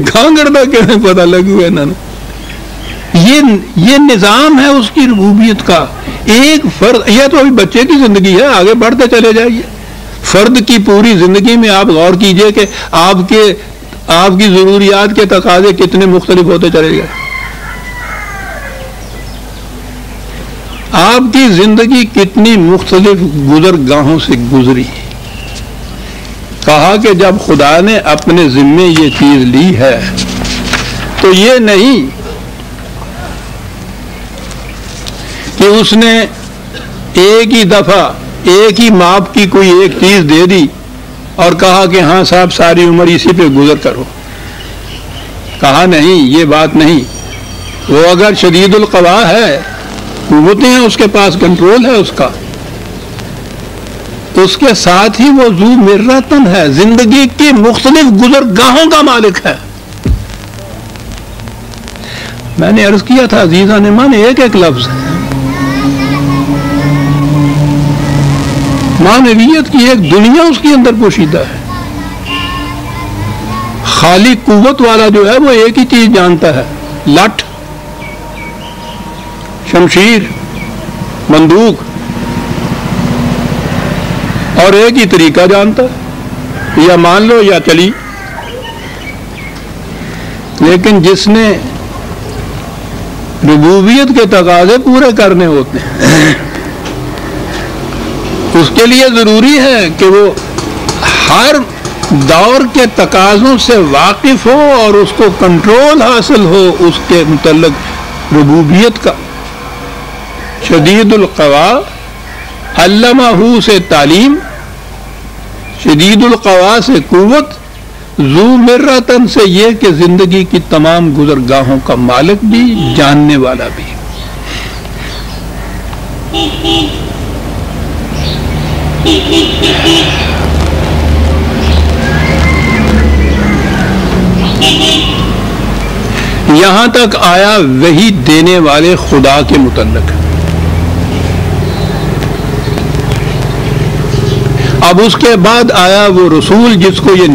A: کھانگڑ کا کیسے پتا لگو انہوں نے۔ یہ نظام ہے اس کی ربوبیت کا۔ ایک فرد، یہ تو ابھی بچے کی زندگی ہے، آگے بڑھتے چلے جائیے۔ فرد کی پوری زندگی میں آپ غور کیجئے کہ آپ کی ضروریات کے تقاضے کتنے مختلف ہوتے چلے گئے۔ آپ کی زندگی کتنی مختلف گزرگاہوں سے گزری۔ کہا کہ جب خدا نے اپنے ذمے یہ چیز لی ہے تو یہ نہیں کہ اس نے ایک ہی دفعہ ایک ہی ماپ کی کوئی ایک چیز دے دی اور کہا کہ ہاں صاحب ساری عمر اسی پہ گزر کرو۔ کہا نہیں، یہ بات نہیں۔ وہ اگر شدید القوا ہے، قوتیں ہیں اس کے پاس، کنٹرول ہے اس کا، اس کے ساتھ ہی وہ ذو مرتن ہے، زندگی کی مختلف گزرگاہوں کا مالک ہے۔ میں نے عرض کیا تھا عزیزان ایمان، ایک ایک لفظ ہے، معنویت کی ایک دنیا اس کے اندر پوشیدہ ہے۔ خالی قوت والا جو ہے وہ ایک ہی چیز جانتا ہے، لٹ، شمشیر، بندوق، اور ایک ہی طریقہ جانتا ہے، یا مان لو یا چلی۔ لیکن جس نے ربوبیت کے تقاضے پورے کرنے ہوتے ہیں اس کے لیے ضروری ہے کہ وہ ہر دور کے تقاضوں سے واقف ہو اور اس کو کنٹرول حاصل ہو اس کے متعلق ربوبیت کا۔ شدید القوا، علمہ سے تعلیم، شدید القوا سے قوت، ذو مرتن سے یہ کہ زندگی کی تمام گزرگاہوں کا مالک بھی، جاننے والا بھی۔ یہاں تک آیا وحی دینے والے خدا کے متعلق. اب اس کے بعد آیا وہ رسول جس کو یہ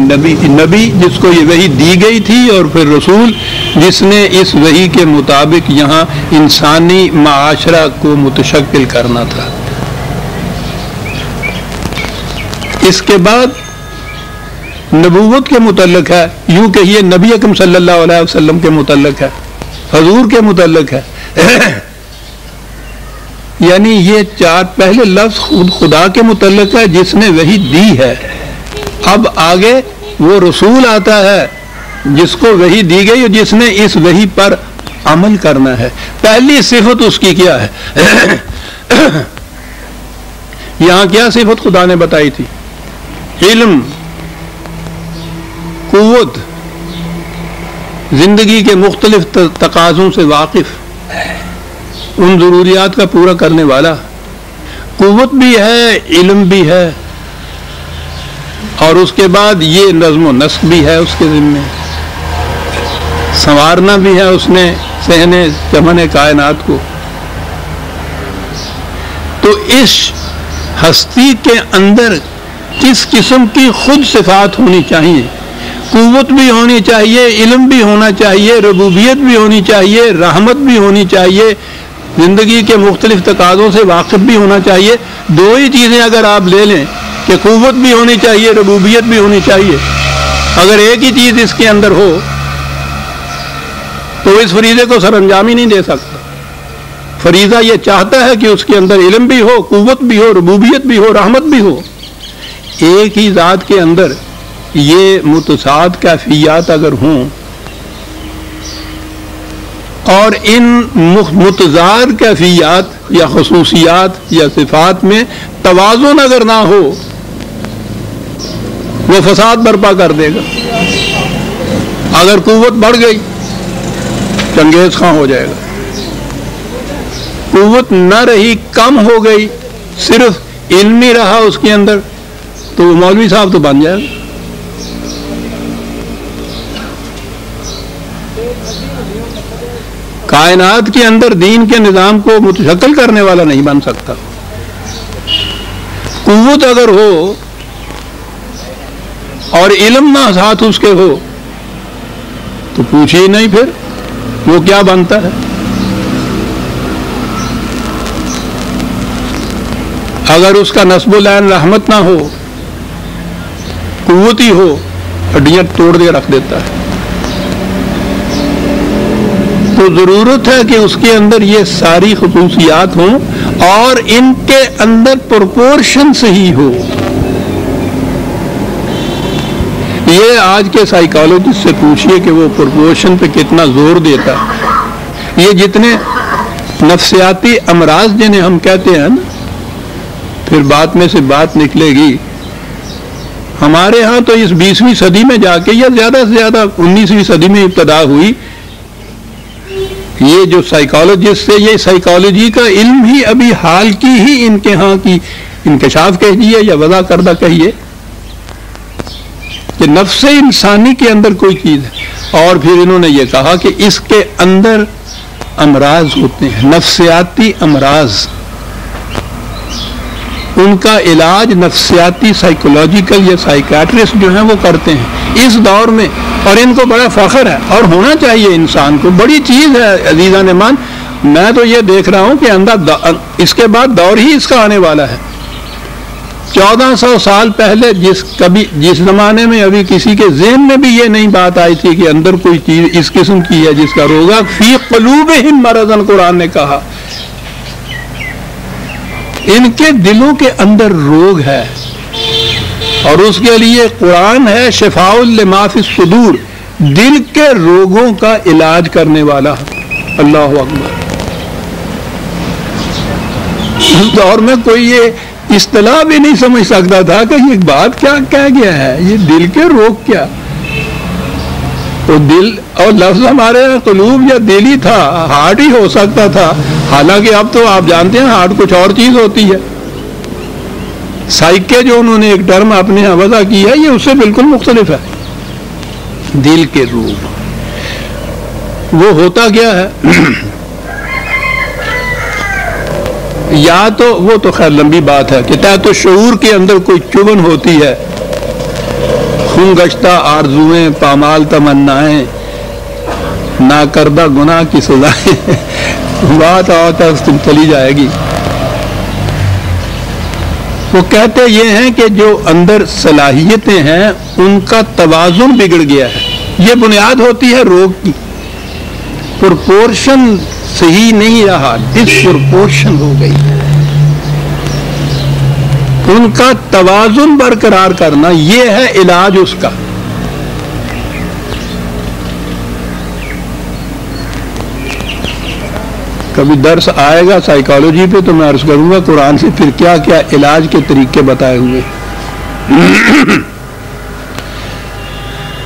A: نبی جس کو یہ وحی دی گئی تھی، اور پھر رسول جس نے اس وحی کے مطابق یہاں انسانی معاشرہ کو متشکل کرنا تھا. اس کے بعد نبوت کے متعلق ہے، یوں کہ یہ نبی اکرم صلی اللہ علیہ وسلم کے متعلق ہے، حضور کے متعلق ہے. یعنی یہ چار پہلے لفظ خود خدا کے متعلق ہے جس نے وحی دی ہے. اب آگے وہ رسول آتا ہے جس کو وحی دی گئی اور جس نے اس وحی پر عمل کرنا ہے. پہلی صفت اس کی کیا ہے؟ یہاں کیا صفت خدا نے بتائی تھی؟ علم، قوت، زندگی کے مختلف تقاضوں سے واقف، ان ضروریات کا پورا کرنے والا. قوت بھی ہے، علم بھی ہے، اور اس کے بعد یہ نظم و نسق بھی ہے اس کے ذمے، سنوارنا بھی ہے اس نے صحن چمن کائنات کو. تو اس ہستی کے اندر کس قسم کی خود صفات ہونی چاہیے؟ قوت بھی ہونی چاہیے، علم بھی ہونا چاہیے، ربوبیت بھی ہونی چاہیے، رحمت بھی ہونی چاہیے، زندگی کے مختلف تقاضوں سے واقف بھی ہونا چاہیے. دو ہی چیزیں اگر آپ لے لیں کہ قوت بھی ہونی چاہیے، ربوبیت بھی ہونی چاہیے، اگر ایک ہی چیز اس کے اندر ہو تو اس فریضے کو سر انجام ہی نہیں دے سکتا. فریضہ یہ چاہتا ہے کہ اس کے اندر علم بھی ہو، قوت بھی ہو، ربوبیت بھی ہو، رحمت بھی ہو. ایک ہی ذات کے اندر یہ متضاد کیفیات اگر ہوں اور ان متضاد کیفیات یا خصوصیات یا صفات میں توازن اگر نہ ہو، وہ فساد برپا کر دے گا. اگر قوت بڑھ گئی چنگیز خاں ہو جائے گا، قوت نہ رہی، کم ہو گئی، صرف علم ہی رہا اس کے اندر، تو وہ مولوی صاحب تو بن جائے گا. کائنات کے اندر دین کے نظام کو متشکل کرنے والا نہیں بن سکتا. قوت اگر ہو اور علم نہ ساتھ اس کے ہو تو پوچھیے نہیں پھر وہ کیا بنتا ہے. اگر اس کا نسب و لعن رحمت نہ ہو، قوت ہی ہو، ہڈیاں توڑ دے رکھ دیتا ہے. تو ضرورت ہے کہ اس کے اندر یہ ساری خصوصیات ہوں اور ان کے اندر پروپورشن صحیح ہو. یہ آج کے سائیکالوجسٹ سے پوچھئے کہ وہ پروپورشن پہ کتنا زور دیتا ہے. یہ جتنے نفسیاتی امراض جنہیں ہم کہتے ہیں نا، پھر بات میں سے بات نکلے گی. ہمارے ہاں تو اس 20ویں صدی میں جا کے یا زیادہ سے زیادہ 19ویں صدی میں ابتدا ہوئی. یہ جو سائیکالوجسٹ ہے، یہ سائیکالوجی کا علم ہی ابھی حال کی ہی ان کے ہاں کی انکشاف کہیے یا وضع کردہ کہیے کہ نفس انسانی کے اندر کوئی چیز ہے. اور پھر انہوں نے یہ کہا کہ اس کے اندر امراض ہوتے ہیں، نفسیاتی امراض. ان کا علاج نفسیاتی سائیکولوجیکل یا سائیکیٹرسٹ جو ہیں وہ کرتے ہیں اس دور میں. اور ان کو بڑا فخر ہے اور ہونا چاہیے انسان کو. بڑی چیز ہے عزیزان مان. میں تو یہ دیکھ رہا ہوں کہ اندر اس کے بعد دور ہی اس کا آنے والا ہے. 1400 سال پہلے جس زمانے میں ابھی کسی کے ذہن میں بھی یہ نہیں بات آئی تھی کہ اندر کوئی چیز اس قسم کی ہے جس کا روگا فی قلوبہم مرض، قرآن نے کہا ان کے دلوں کے اندر روگ ہے. اور اس کے لیے قرآن ہے شفاء لما فی الصدور، دل کے روگوں کا علاج کرنے والا. اللہ اکبر. اس دور میں کوئی یہ اصطلاح بھی نہیں سمجھ سکتا تھا کہ یہ بات کیا کہہ گیا ہے، یہ دل کے روگ کیا. تو دل اور لفظ ہمارے قلوب یا دل ہی تھا، ہارٹ ہی ہو سکتا تھا. حالانکہ اب تو آپ جانتے ہیں ہارٹ کچھ اور چیز ہوتی ہے. سائیکے جو انہوں نے ایک ٹرم اپنے یہاں وضع کی ہے، یہ اس سے بالکل مختلف ہے. دل کے روگ وہ ہوتا کیا ہے؟ یا تو وہ تو خیر لمبی بات ہے کہ تحت شعور کے اندر کوئی چبن ہوتی ہے، خون گشتہ آرزوئیں، پامال تمنائیں، نہ کردہ گناہ کی سزائیں بات آتا چلی جائے گی۔ وہ کہتے یہ ہیں کہ جو اندر صلاحیتیں ہیں ان کا توازن بگڑ گیا ہے، یہ بنیاد ہوتی ہے روگ کی، پرپورشن صحیح نہیں رہا، ڈس پرپورشن ہو گئی، ان کا توازن برقرار کرنا یہ ہے علاج اس کا۔ کبھی درس آئے گا سائیکالوجی پہ تو میں عرض کروں گا قرآن سے پھر کیا کیا علاج کے طریقے بتائے ہوئے۔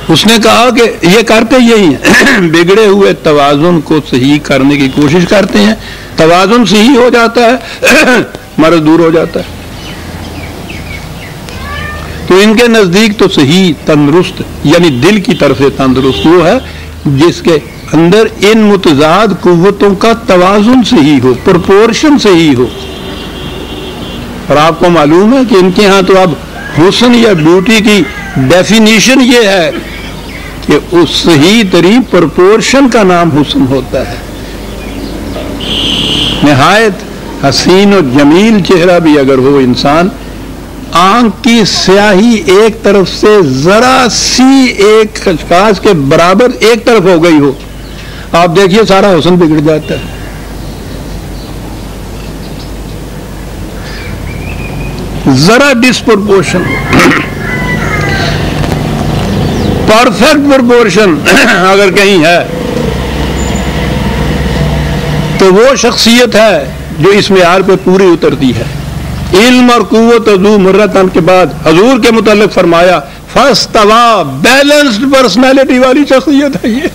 A: اس نے کہا کہ یہ کرتے یہی ہیں، بگڑے ہوئے توازن کو صحیح کرنے کی کوشش کرتے ہیں، توازن صحیح ہو جاتا ہے، مرض دور ہو جاتا ہے۔ تو ان کے نزدیک تو صحیح تندرست یعنی دل کی طرف سے تندرست وہ ہے جس کے اندر ان متضاد قوتوں کا توازن صحیح ہو، پرپورشن صحیح ہو۔ اور آپ کو معلوم ہے کہ ان کے ہاں تو اب حسن یا بیوٹی کی ڈیفینیشن یہ ہے کہ اس صحیح ترین پرپورشن کا نام حسن ہوتا ہے۔ نہایت حسین و جمیل چہرہ بھی اگر ہو انسان، آنکھ کی سیاہی ایک طرف سے ذرا سی ایک خشخاش کے برابر ایک طرف ہو گئی ہو، آپ دیکھیے سارا حسن بگڑ جاتا ہے۔ ذرا ڈسپرپورشن، پرفیکٹ پرپورشن اگر کہیں ہے تو وہ شخصیت ہے جو اس معیار پہ پوری اترتی ہے۔ علم اور قوت ذو مرتن کے بعد حضور کے متعلق فرمایا فاستویٰ، بیلنسڈ پرسنالٹی والی شخصیت ہے یہ۔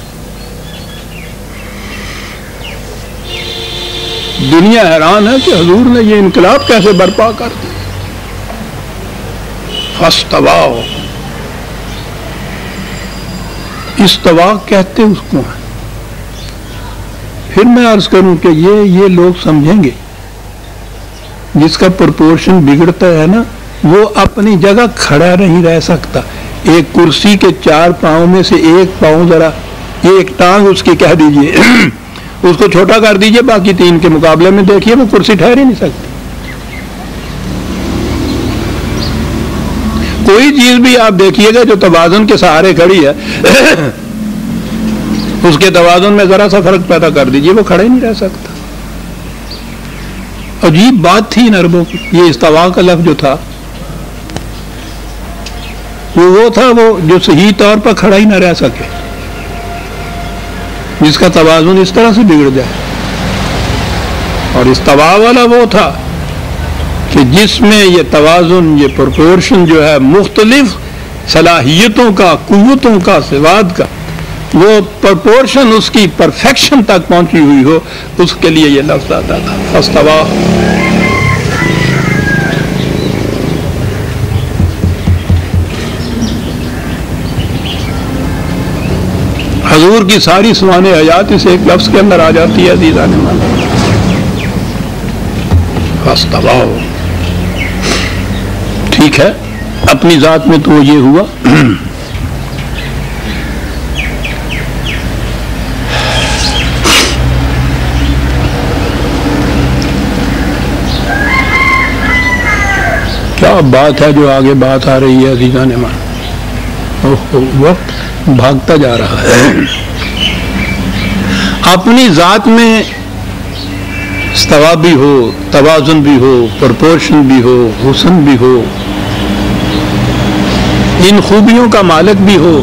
A: دنیا حیران ہے کہ حضور نے یہ انقلاب کیسے برپا کر دیا۔ فاستویٰ، استوا کہتے اس کو ہیں۔ پھر میں عرض کروں کہ یہ لوگ سمجھیں گے جس کا پرپورشن بگڑتا ہے نا وہ اپنی جگہ کھڑا نہیں رہ سکتا۔ ایک کرسی کے 4 پاؤں میں سے ایک پاؤں ذرا ایک ٹانگ اس کی کہہ دیجئے اس کو چھوٹا کر دیجئے، باقی 3 کے مقابلے میں دیکھیے وہ کرسی ٹھہر ہی نہیں سکتی۔ کوئی چیز بھی آپ دیکھیے گا جو توازن کے سہارے کھڑی ہے اس کے توازن میں ذرا سا فرق پیدا کر دیجئے وہ کھڑا ہی نہیں رہ سکتا۔ عجیب بات تھی ان عربوں کی، یہ استوا کا لفظ جو تھا وہ تھا وہ جو صحیح طور پر کھڑا ہی نہ رہ سکے، جس کا توازن اس طرح سے بگڑ جائے۔ اور استوا والا وہ تھا کہ جس میں یہ توازن، یہ پرپورشن جو ہے مختلف صلاحیتوں کا، قوتوں کا، صفات کا، وہ پرپورشن اس کی پرفیکشن تک پہنچی ہوئی ہو، اس کے لیے یہ لفظ آتا تھا فاستویٰ۔ حضور کی ساری سوانح حیات اس ایک لفظ کے اندر آ جاتی ہے عزیزان من۔ فاستویٰ، ٹھیک ہے، اپنی ذات میں تو یہ ہوا۔ کیا بات ہے جو آگے بات آ رہی ہے عزیزان من، وقت بھاگتا جا رہا ہے۔ اپنی ذات میں استوا بھی ہو، توازن بھی ہو، پرپورشن بھی ہو، حسن بھی ہو، ان خوبیوں کا مالک بھی ہو،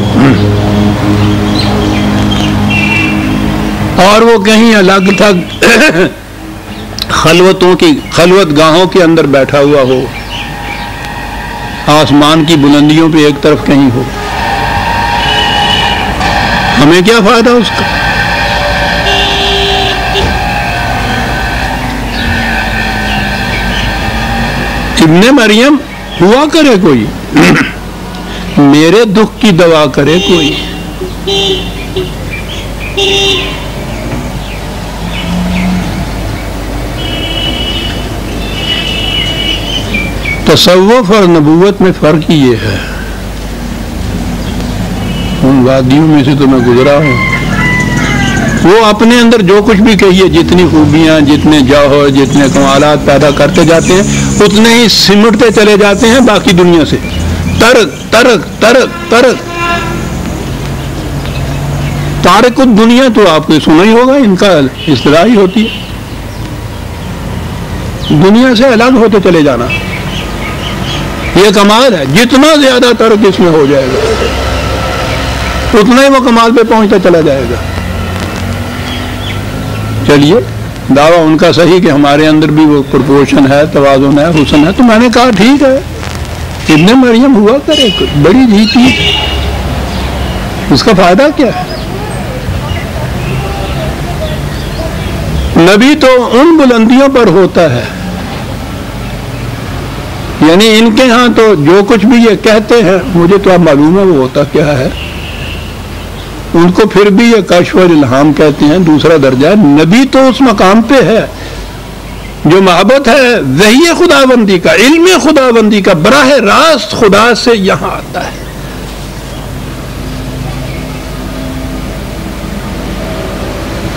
A: اور وہ کہیں الگ تھک خلوت گاہوں کے اندر بیٹھا ہوا ہو، آسمان کی بلندیوں پہ ایک طرف کہیں ہو، ہمیں کیا فائدہ اس کا؟ ابن مریم ہوا کرے کوئی، میرے دکھ کی دوا کرے کوئی۔ تصوف اور نبوت میں فرق ہی یہ ہے. ان وادیوں میں سے تو میں گزرا ہوں. وہ اپنے اندر جو کچھ بھی کہیے، جتنی خوبیاں، جتنے جوہر، جتنے کمالات پیدا کرتے جاتے ہیں، اتنے ہی سمٹتے چلے جاتے ہیں باقی دنیا سے. ترک ترک ترک ترک. تارک الدنیا تو آپ کو سنا ہی ہوگا، ان کا اصطلاح ہی ہوتی ہے دنیا سے الگ ہوتے چلے جانا. یہ کمال ہے. جتنا زیادہ ترک اس میں ہو جائے گا اتنا ہی وہ کمال پہ پہنچتا چلا جائے گا. چلیے، دعویٰ ان کا صحیح کہ ہمارے اندر بھی وہ پرپورشن ہے، توازن ہے، حسن ہے. تو میں نے کہا ٹھیک ہے، ابن مریم ہوا کرے، بڑی جی چیز، اس کا فائدہ کیا ہے؟ نبی تو ان بلندیوں پر ہوتا ہے، یعنی ان کے ہاں تو جو کچھ بھی یہ کہتے ہیں، مجھے تو اب معلوم ہے وہ ہوتا کیا ہے. ان کو پھر بھی یہ کشف اور الہام کہتے ہیں، دوسرا درجہ ہے. نبی تو اس مقام پہ ہے جو محبت ہے وحی خداوندی کا، علم خداوندی کا، براہ راست خدا سے یہاں آتا ہے.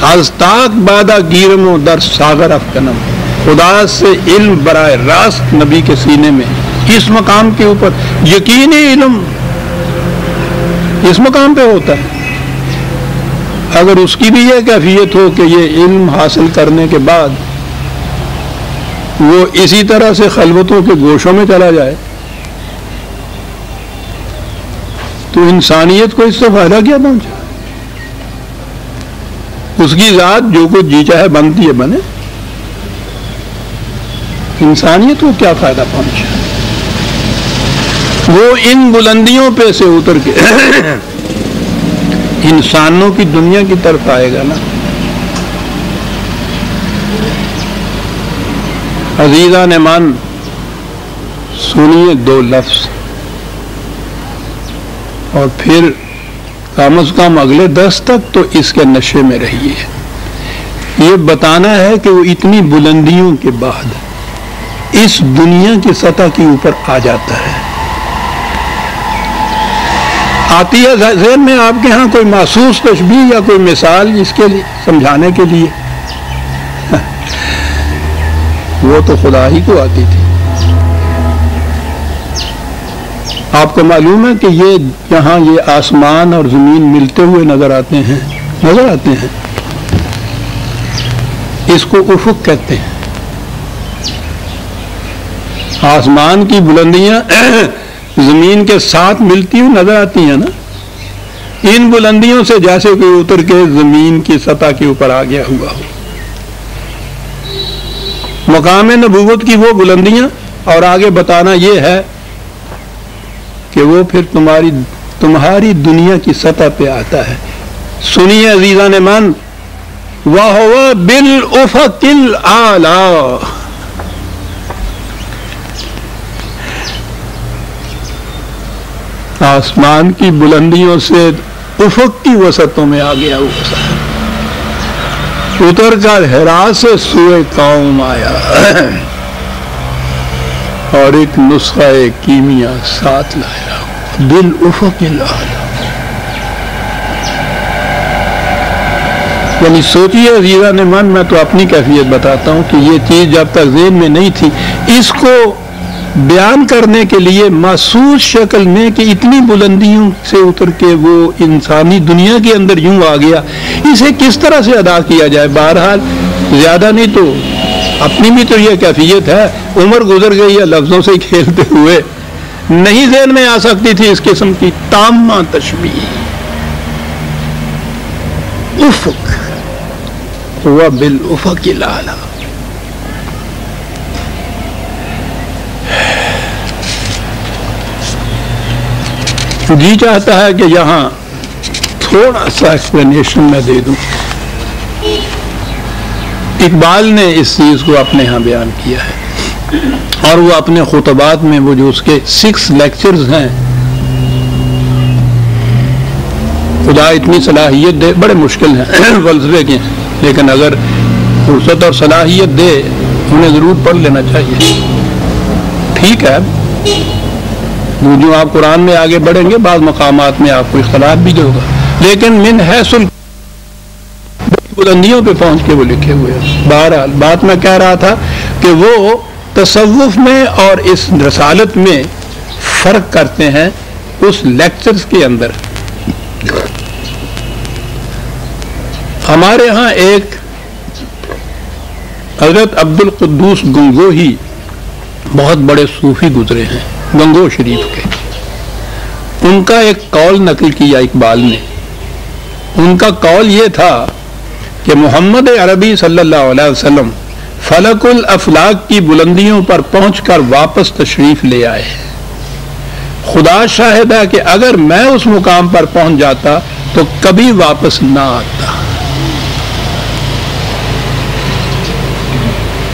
A: از تاک بادہ گیرم و در ساگر افکنم. خدا سے علم براہ راست نبی کے سینے میں، اس مقام کے اوپر یقینی علم اس مقام پہ ہوتا ہے. اگر اس کی بھی یہ کیفیت ہو کہ یہ علم حاصل کرنے کے بعد وہ اسی طرح سے خلوتوں کے گوشوں میں چلا جائے تو انسانیت کو اس سے فائدہ کیا پہنچا؟ اس کی ذات جو کچھ جی چاہے بنتی ہے بنے، انسانیت کو کیا فائدہ پہنچا؟ وہ ان بلندیوں پہ سے اتر کے انسانوں کی دنیا کی طرف آئے گا نا. عزیزان من، سنیے دو لفظ اور پھر کم از کم اگلے 10 تک تو اس کے نشے میں رہیے. یہ بتانا ہے کہ وہ اتنی بلندیوں کے بعد اس دنیا کی سطح کے اوپر آ جاتا ہے. آتی ہے ذہن میں آپ کے ہاں کوئی محسوس تشبیہ یا کوئی مثال اس کے لیے سمجھانے کے لیے؟ وہ تو خدا ہی کو آتی تھی. آپ کو معلوم ہے کہ یہ یہاں یہ آسمان اور زمین ملتے ہوئے نظر آتے ہیں. اس کو افق کہتے ہیں. آسمان کی بلندیاں زمین کے ساتھ ملتی ہوئی نظر آتی ہیں نا. ان بلندیوں سے جیسے کوئی اتر کے زمین کی سطح کے اوپر آ گیا ہوا ہو. مقام نبوت کی وہ بلندیاں، اور آگے بتانا یہ ہے کہ وہ پھر تمہاری دنیا کی سطح پہ آتا ہے. سنیے عزیزان من، وَهُوَ بِالْأُفَقِ الْأَعْلَىٰ. آسمان کی بلندیوں سے افق کی وسطوں میں آ گیا ہوا، اتر کر حرا سے سوئے قوم آیا اور ایک نسخہ کیمیا ساتھ لایا. بالافق الاعلی. یعنی سوچیے عزیزان من، میں تو اپنی کیفیت بتاتا ہوں کہ یہ چیز جب تک ذہن میں نہیں تھی، اس کو بیان کرنے کے لیے محسوس شکل میں کہ اتنی بلندیوں سے اتر کے وہ انسانی دنیا کے اندر یوں آ گیا، اسے کس طرح سے ادا کیا جائے. بہرحال زیادہ نہیں تو اپنی بھی تو یہ کیفیت ہے، عمر گزر گئی ہے لفظوں سے کھیلتے ہوئے، نہیں ذہن میں آ سکتی تھی اس قسم کی تامہ تشبیہ. افق ہوا بالافق الاعلی. جی چاہتا ہے کہ یہاں تھوڑا سا ایکسپلینیشن میں دے دوں. اقبال نے اس چیز کو اپنے ہاں بیان کیا ہے، اور وہ اپنے خطبات میں وہ جو اس کے 6 لیکچرز ہیں، خدا اتنی صلاحیت دے، بڑے مشکل ہیں فلسفے کے، لیکن اگر فرصت اور صلاحیت دے انہیں ضرور پڑھ لینا چاہیے. ٹھیک ہے، جو آپ قرآن میں آگے بڑھیں گے بعض مقامات میں آپ کو اختلاف بھی ہوگا، لیکن من حیث بلندیوں پہ پہنچ کے وہ لکھے ہوئے ہیں۔ بہرحال بات میں کہہ رہا تھا کہ وہ تصوف میں اور اس رسالت میں فرق کرتے ہیں اس لیکچرز کے اندر۔ ہمارے ہاں ایک حضرت عبد القدوس گنگوہی بہت بڑے صوفی گزرے ہیں گنگو شریف کے، ان کا ایک قول نقل کیا اقبال نے۔ ان کا قول یہ تھا کہ محمد عربی صلی اللہ علیہ وسلم فلک الافلاق کی بلندیوں پر پہنچ کر واپس تشریف لے آئے۔ خدا شاہد ہے کہ اگر میں اس مقام پر پہنچ جاتا تو کبھی واپس نہ آتا۔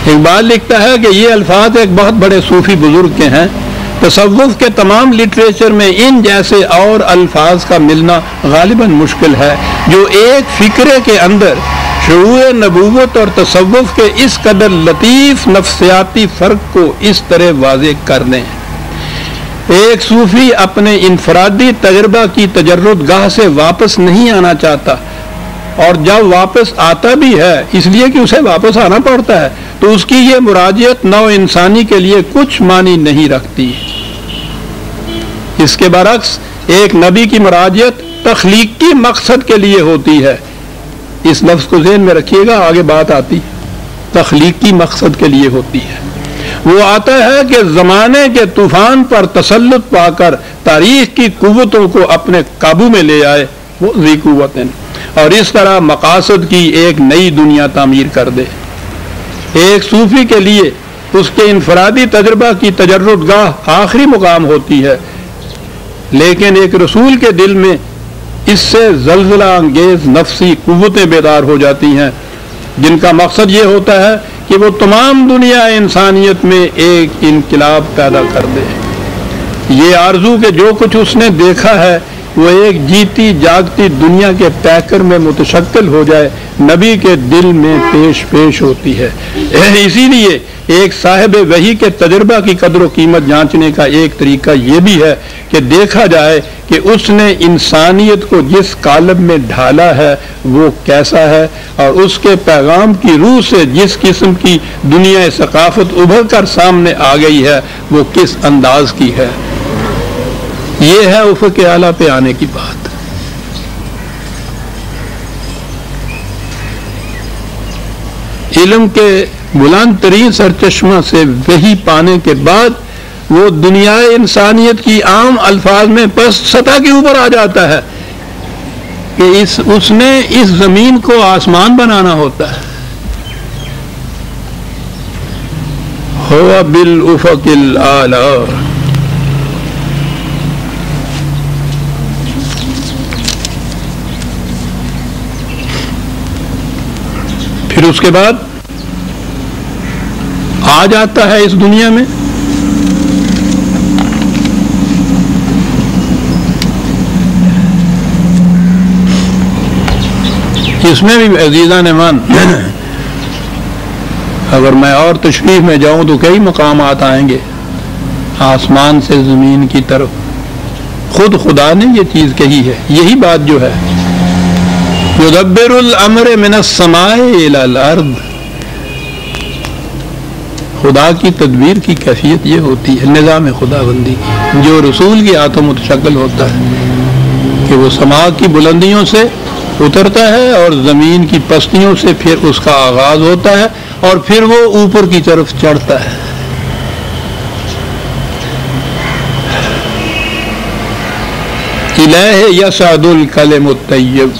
A: اقبال لکھتا ہے کہ یہ الفاظ ایک بہت بڑے صوفی بزرگ کے ہیں۔ تصوف کے تمام لٹریچر میں ان جیسے اور الفاظ کا ملنا غالباً مشکل ہے جو ایک فکرے کے اندر شعور نبوت اور تصوف کے اس قدر لطیف نفسیاتی فرق کو اس طرح واضح کر دیں۔ ایک صوفی اپنے انفرادی تجربہ کی تجرد گاہ سے واپس نہیں آنا چاہتا، اور جب واپس آتا بھی ہے اس لیے کہ اسے واپس آنا پڑتا ہے، تو اس کی یہ مراجعت نوع انسانی کے لیے کچھ معنی نہیں رکھتی۔ اس کے برعکس ایک نبی کی مراجعت تخلیقی مقصد کے لیے ہوتی ہے۔ اس لفظ کو ذہن میں رکھیے گا، آگے بات آتی، تخلیقی مقصد کے لیے ہوتی ہے۔ وہ آتا ہے کہ زمانے کے طوفان پر تسلط پا کر تاریخ کی قوتوں کو اپنے قابو میں لے آئے، وہ ذی قوتیں، اور اس طرح مقاصد کی ایک نئی دنیا تعمیر کر دے۔ ایک صوفی کے لیے اس کے انفرادی تجربہ کی تجرد گاہ آخری مقام ہوتی ہے، لیکن ایک رسول کے دل میں اس سے زلزلہ انگیز نفسی قوتیں بیدار ہو جاتی ہیں، جن کا مقصد یہ ہوتا ہے کہ وہ تمام دنیا انسانیت میں ایک انقلاب پیدا کر دے۔ یہ آرزو کہ جو کچھ اس نے دیکھا ہے وہ ایک جیتی جاگتی دنیا کے پیکر میں متشکل ہو جائے، نبی کے دل میں پیش ہوتی ہے۔ اسی لیے ایک صاحب وحی کے تجربہ کی قدر و قیمت جانچنے کا ایک طریقہ یہ بھی ہے کہ دیکھا جائے کہ اس نے انسانیت کو جس قالب میں ڈھالا ہے وہ کیسا ہے، اور اس کے پیغام کی روح سے جس قسم کی دنیا ثقافت ابھر کر سامنے آ گئی ہے وہ کس انداز کی ہے۔ یہ ہے افق اعلیٰ پہ آنے کی بات۔ علم کے بلند ترین سرچشمہ سے وحی پانے کے بعد وہ دنیا انسانیت کی عام الفاظ میں پس سطح کے اوپر آ جاتا ہے کہ اس نے اس زمین کو آسمان بنانا ہوتا ہے۔ ہوا بالافق الاعلی، پھر اس کے بعد آ جاتا ہے اس دنیا میں۔ اس میں بھی عزیزان ایمان اگر میں اور تشریح میں جاؤں تو کئی مقامات آئیں گے، آسمان سے زمین کی طرف خود خدا نے یہ چیز کہی ہے، یہی بات جو ہے یدبر الامر من السماء الى الارض، خدا کی تدبیر کی کیفیت یہ ہوتی ہے، نظام خدا بندی کی، جو رسول کی ہاتھوں متشکل ہوتا ہے کہ وہ سماء کی بلندیوں سے اترتا ہے اور زمین کی پستیوں سے پھر اس کا آغاز ہوتا ہے اور پھر وہ اوپر کی طرف چڑھتا ہے۔ الیہ یصعد الکلم الطیب،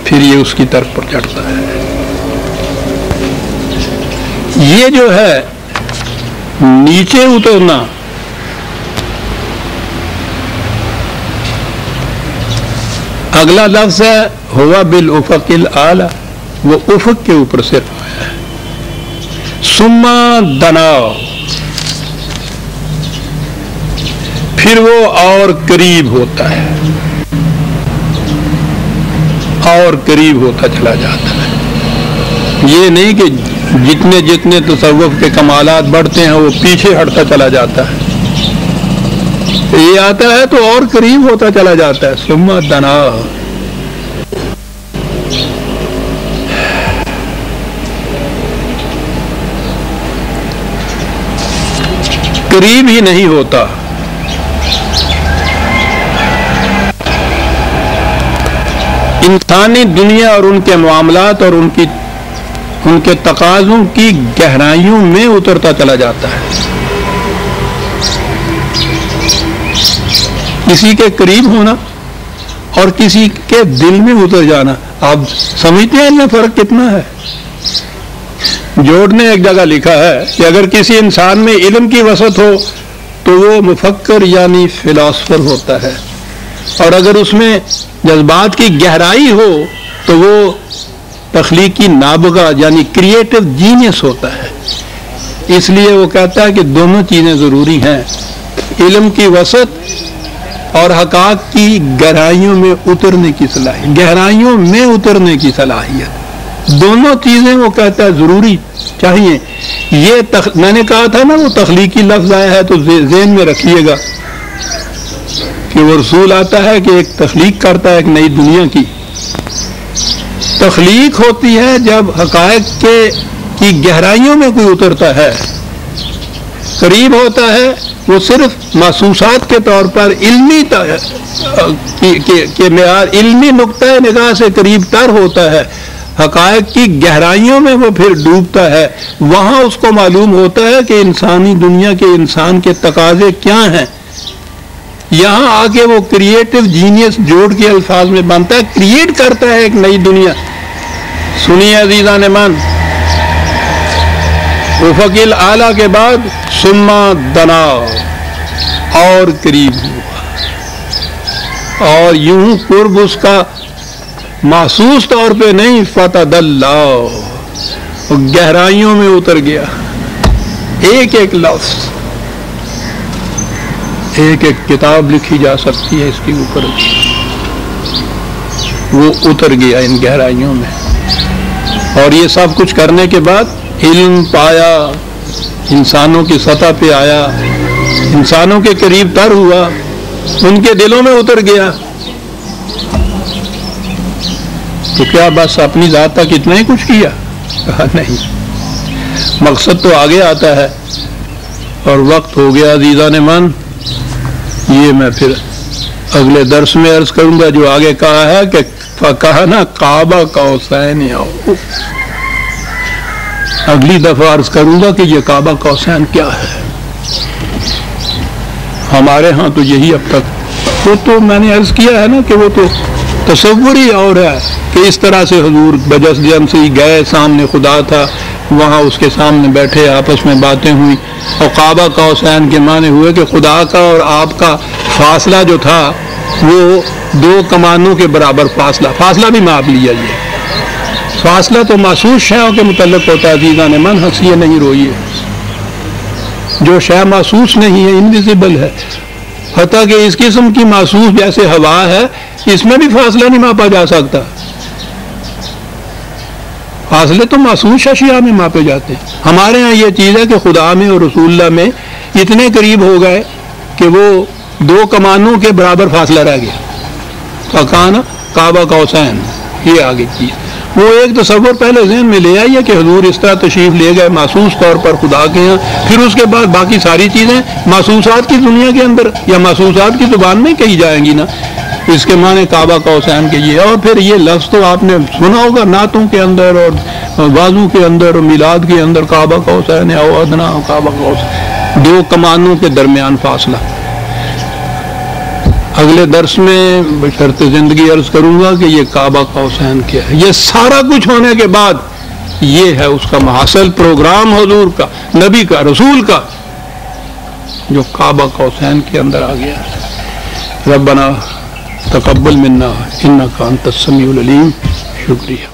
A: پھر یہ اس کی طرف پر چڑھتا ہے۔ یہ جو ہے نیچے اترنا اگلا لفظ ہے ہوا بالافق الاعلی، وہ افق کے اوپر سے آیا ہے۔ ثم دنا، پھر وہ اور قریب ہوتا ہے، اور قریب ہوتا چلا جاتا ہے۔ یہ نہیں کہ جتنے جتنے تصوف کے کمالات بڑھتے ہیں وہ پیچھے ہٹتا چلا جاتا ہے، یہ آتا ہے تو اور قریب ہوتا چلا جاتا ہے. ثم دنا، قریب ہی نہیں ہوتا. انسانی دنیا اور ان کے معاملات اور ان کے تقاضوں کی گہرائیوں میں اترتا چلا جاتا ہے. کسی کے قریب ہونا اور کسی کے دل میں اتر جانا، آپ سمجھتے ہیں ان میں فرق کتنا ہے؟ جوڑ نے ایک جگہ لکھا ہے کہ اگر کسی انسان میں علم کی وسعت ہو تو وہ مفکر یعنی فلاسفر ہوتا ہے، اور اگر اس میں جذبات کی گہرائی ہو تو وہ تخلیقی نابغہ یعنی کریٹو جینیس ہوتا ہے. اس لیے وہ کہتا ہے کہ دونوں چیزیں ضروری ہیں، علم کی وسعت اور حقائق کی گہرائیوں میں اترنے کی صلاحیت، گہرائیوں میں اترنے کی صلاحیت، دونوں چیزیں وہ کہتا ہے ضروری چاہیے. یہ میں نے کہا تھا نا وہ تخلیقی لفظ آیا ہے تو ذہن میں رکھیے گا کہ وہ رسول آتا ہے کہ ایک تخلیق کرتا ہے ایک نئی دنیا کی. تخلیق ہوتی ہے جب حقائق کی گہرائیوں میں کوئی اترتا ہے. قریب ہوتا ہے وہ صرف محسوسات کے طور پر علمی معیار، علمی نقطۂ نگاہ سے قریب تر ہوتا ہے. حقائق کی گہرائیوں میں وہ پھر ڈوبتا ہے، وہاں اس کو معلوم ہوتا ہے کہ انسانی دنیا کے انسان کے تقاضے کیا ہیں. یہاں آ کے وہ کریٹو جینیس جوڑ کے الفاظ میں بنتا ہے، کریٹ کرتا ہے ایک نئی دنیا. سنیے عزیزان من، افق الاعلیٰ کے بعد ثم دنا، اور قریب ہوا، اور یوں قرب اس کا محسوس طور پہ نہیں، فتدلا، گہرائیوں میں اتر گیا. ایک ایک لفظ، ایک ایک کتاب لکھی جا سکتی ہے اس کے اوپر، وہ اتر گیا ان گہرائیوں میں. اور یہ سب کچھ کرنے کے بعد علم پایا، انسانوں کی سطح پہ آیا، انسانوں کے قریب تر ہوا، ان کے دلوں میں اتر گیا. تو کیا بس اپنی ذات تک اتنا ہی کچھ کیا؟ کہا نہیں، مقصد تو آگے آتا ہے. اور وقت ہو گیا عزیزان من، یہ میں پھر اگلے درس میں عرض کروں گا. جو آگے کہا ہے کہ فَكَانَ قَابَ قَوْسَيْنِ أَوْ، اگلی دفعہ عرض کروں گا کہ یہ کعبہ قوسین کیا ہے. ہمارے ہاں تو یہی اب تک، وہ تو میں نے عرض کیا ہے نا کہ وہ تو تصور ہی اور ہے کہ اس طرح سے حضور بجس جن سے گئے، سامنے خدا تھا، وہاں اس کے سامنے بیٹھے، آپس میں باتیں ہوئی. اور کعبہ قوسین کے معنی ہوئے کہ خدا کا اور آپ کا فاصلہ جو تھا وہ 2 کمانوں کے برابر فاصلہ بھی ماپ لیا. یہ فاصلہ تو محسوس شیوں کے متعلق ہوتا ہے عزیزان من، ہنسیے نہیں روئیے. جو شے محسوس نہیں ہے انویزیبل ہے. حتیٰ کہ اس قسم کی محسوس جیسے ہوا ہے، اس میں بھی فاصلہ نہیں ماپا جا سکتا. فاصلے تو محسوس اشیاء میں ماپے جاتے ہیں. ہمارے ہاں یہ چیز ہے کہ خدا میں اور رسول اللہ میں اتنے قریب ہو گئے کہ وہ 2 کمانوں کے برابر فاصلہ رہ گیا. فَكَانَ قَابَ قَوْسَيْنِ، یہ آگے چیز. وہ ایک تصور پہلے ذہن میں لے آئیے کہ حضور اس طرح تشریف لے گئے محسوس طور پر خدا کے یہاں، پھر اس کے بعد باقی ساری چیزیں محسوسات کی دنیا کے اندر یا محسوسات کی زبان میں کہی جائیں گی نا. اس کے معنی کعبہ قوسین کے یہ. اور پھر یہ لفظ تو آپ نے سنا ہوگا نعتوں کے اندر اور وعظوں کے اندر اور میلاد کے اندر، کعبہ قوسین او ادنا، کعبہ قوسین، 2 کمانوں کے درمیان فاصلہ. اگلے درس میں بشرط زندگی عرض کروں گا کہ یہ کعبہ قوسین کیا ہے. یہ سارا کچھ ہونے کے بعد یہ ہے اس کا محاصل پروگرام حضور کا، نبی کا، رسول کا، جو کعبہ قوسین کے اندر آ گیا. ربنا تقبل منا انک انت السمیع العلیم. شکریہ.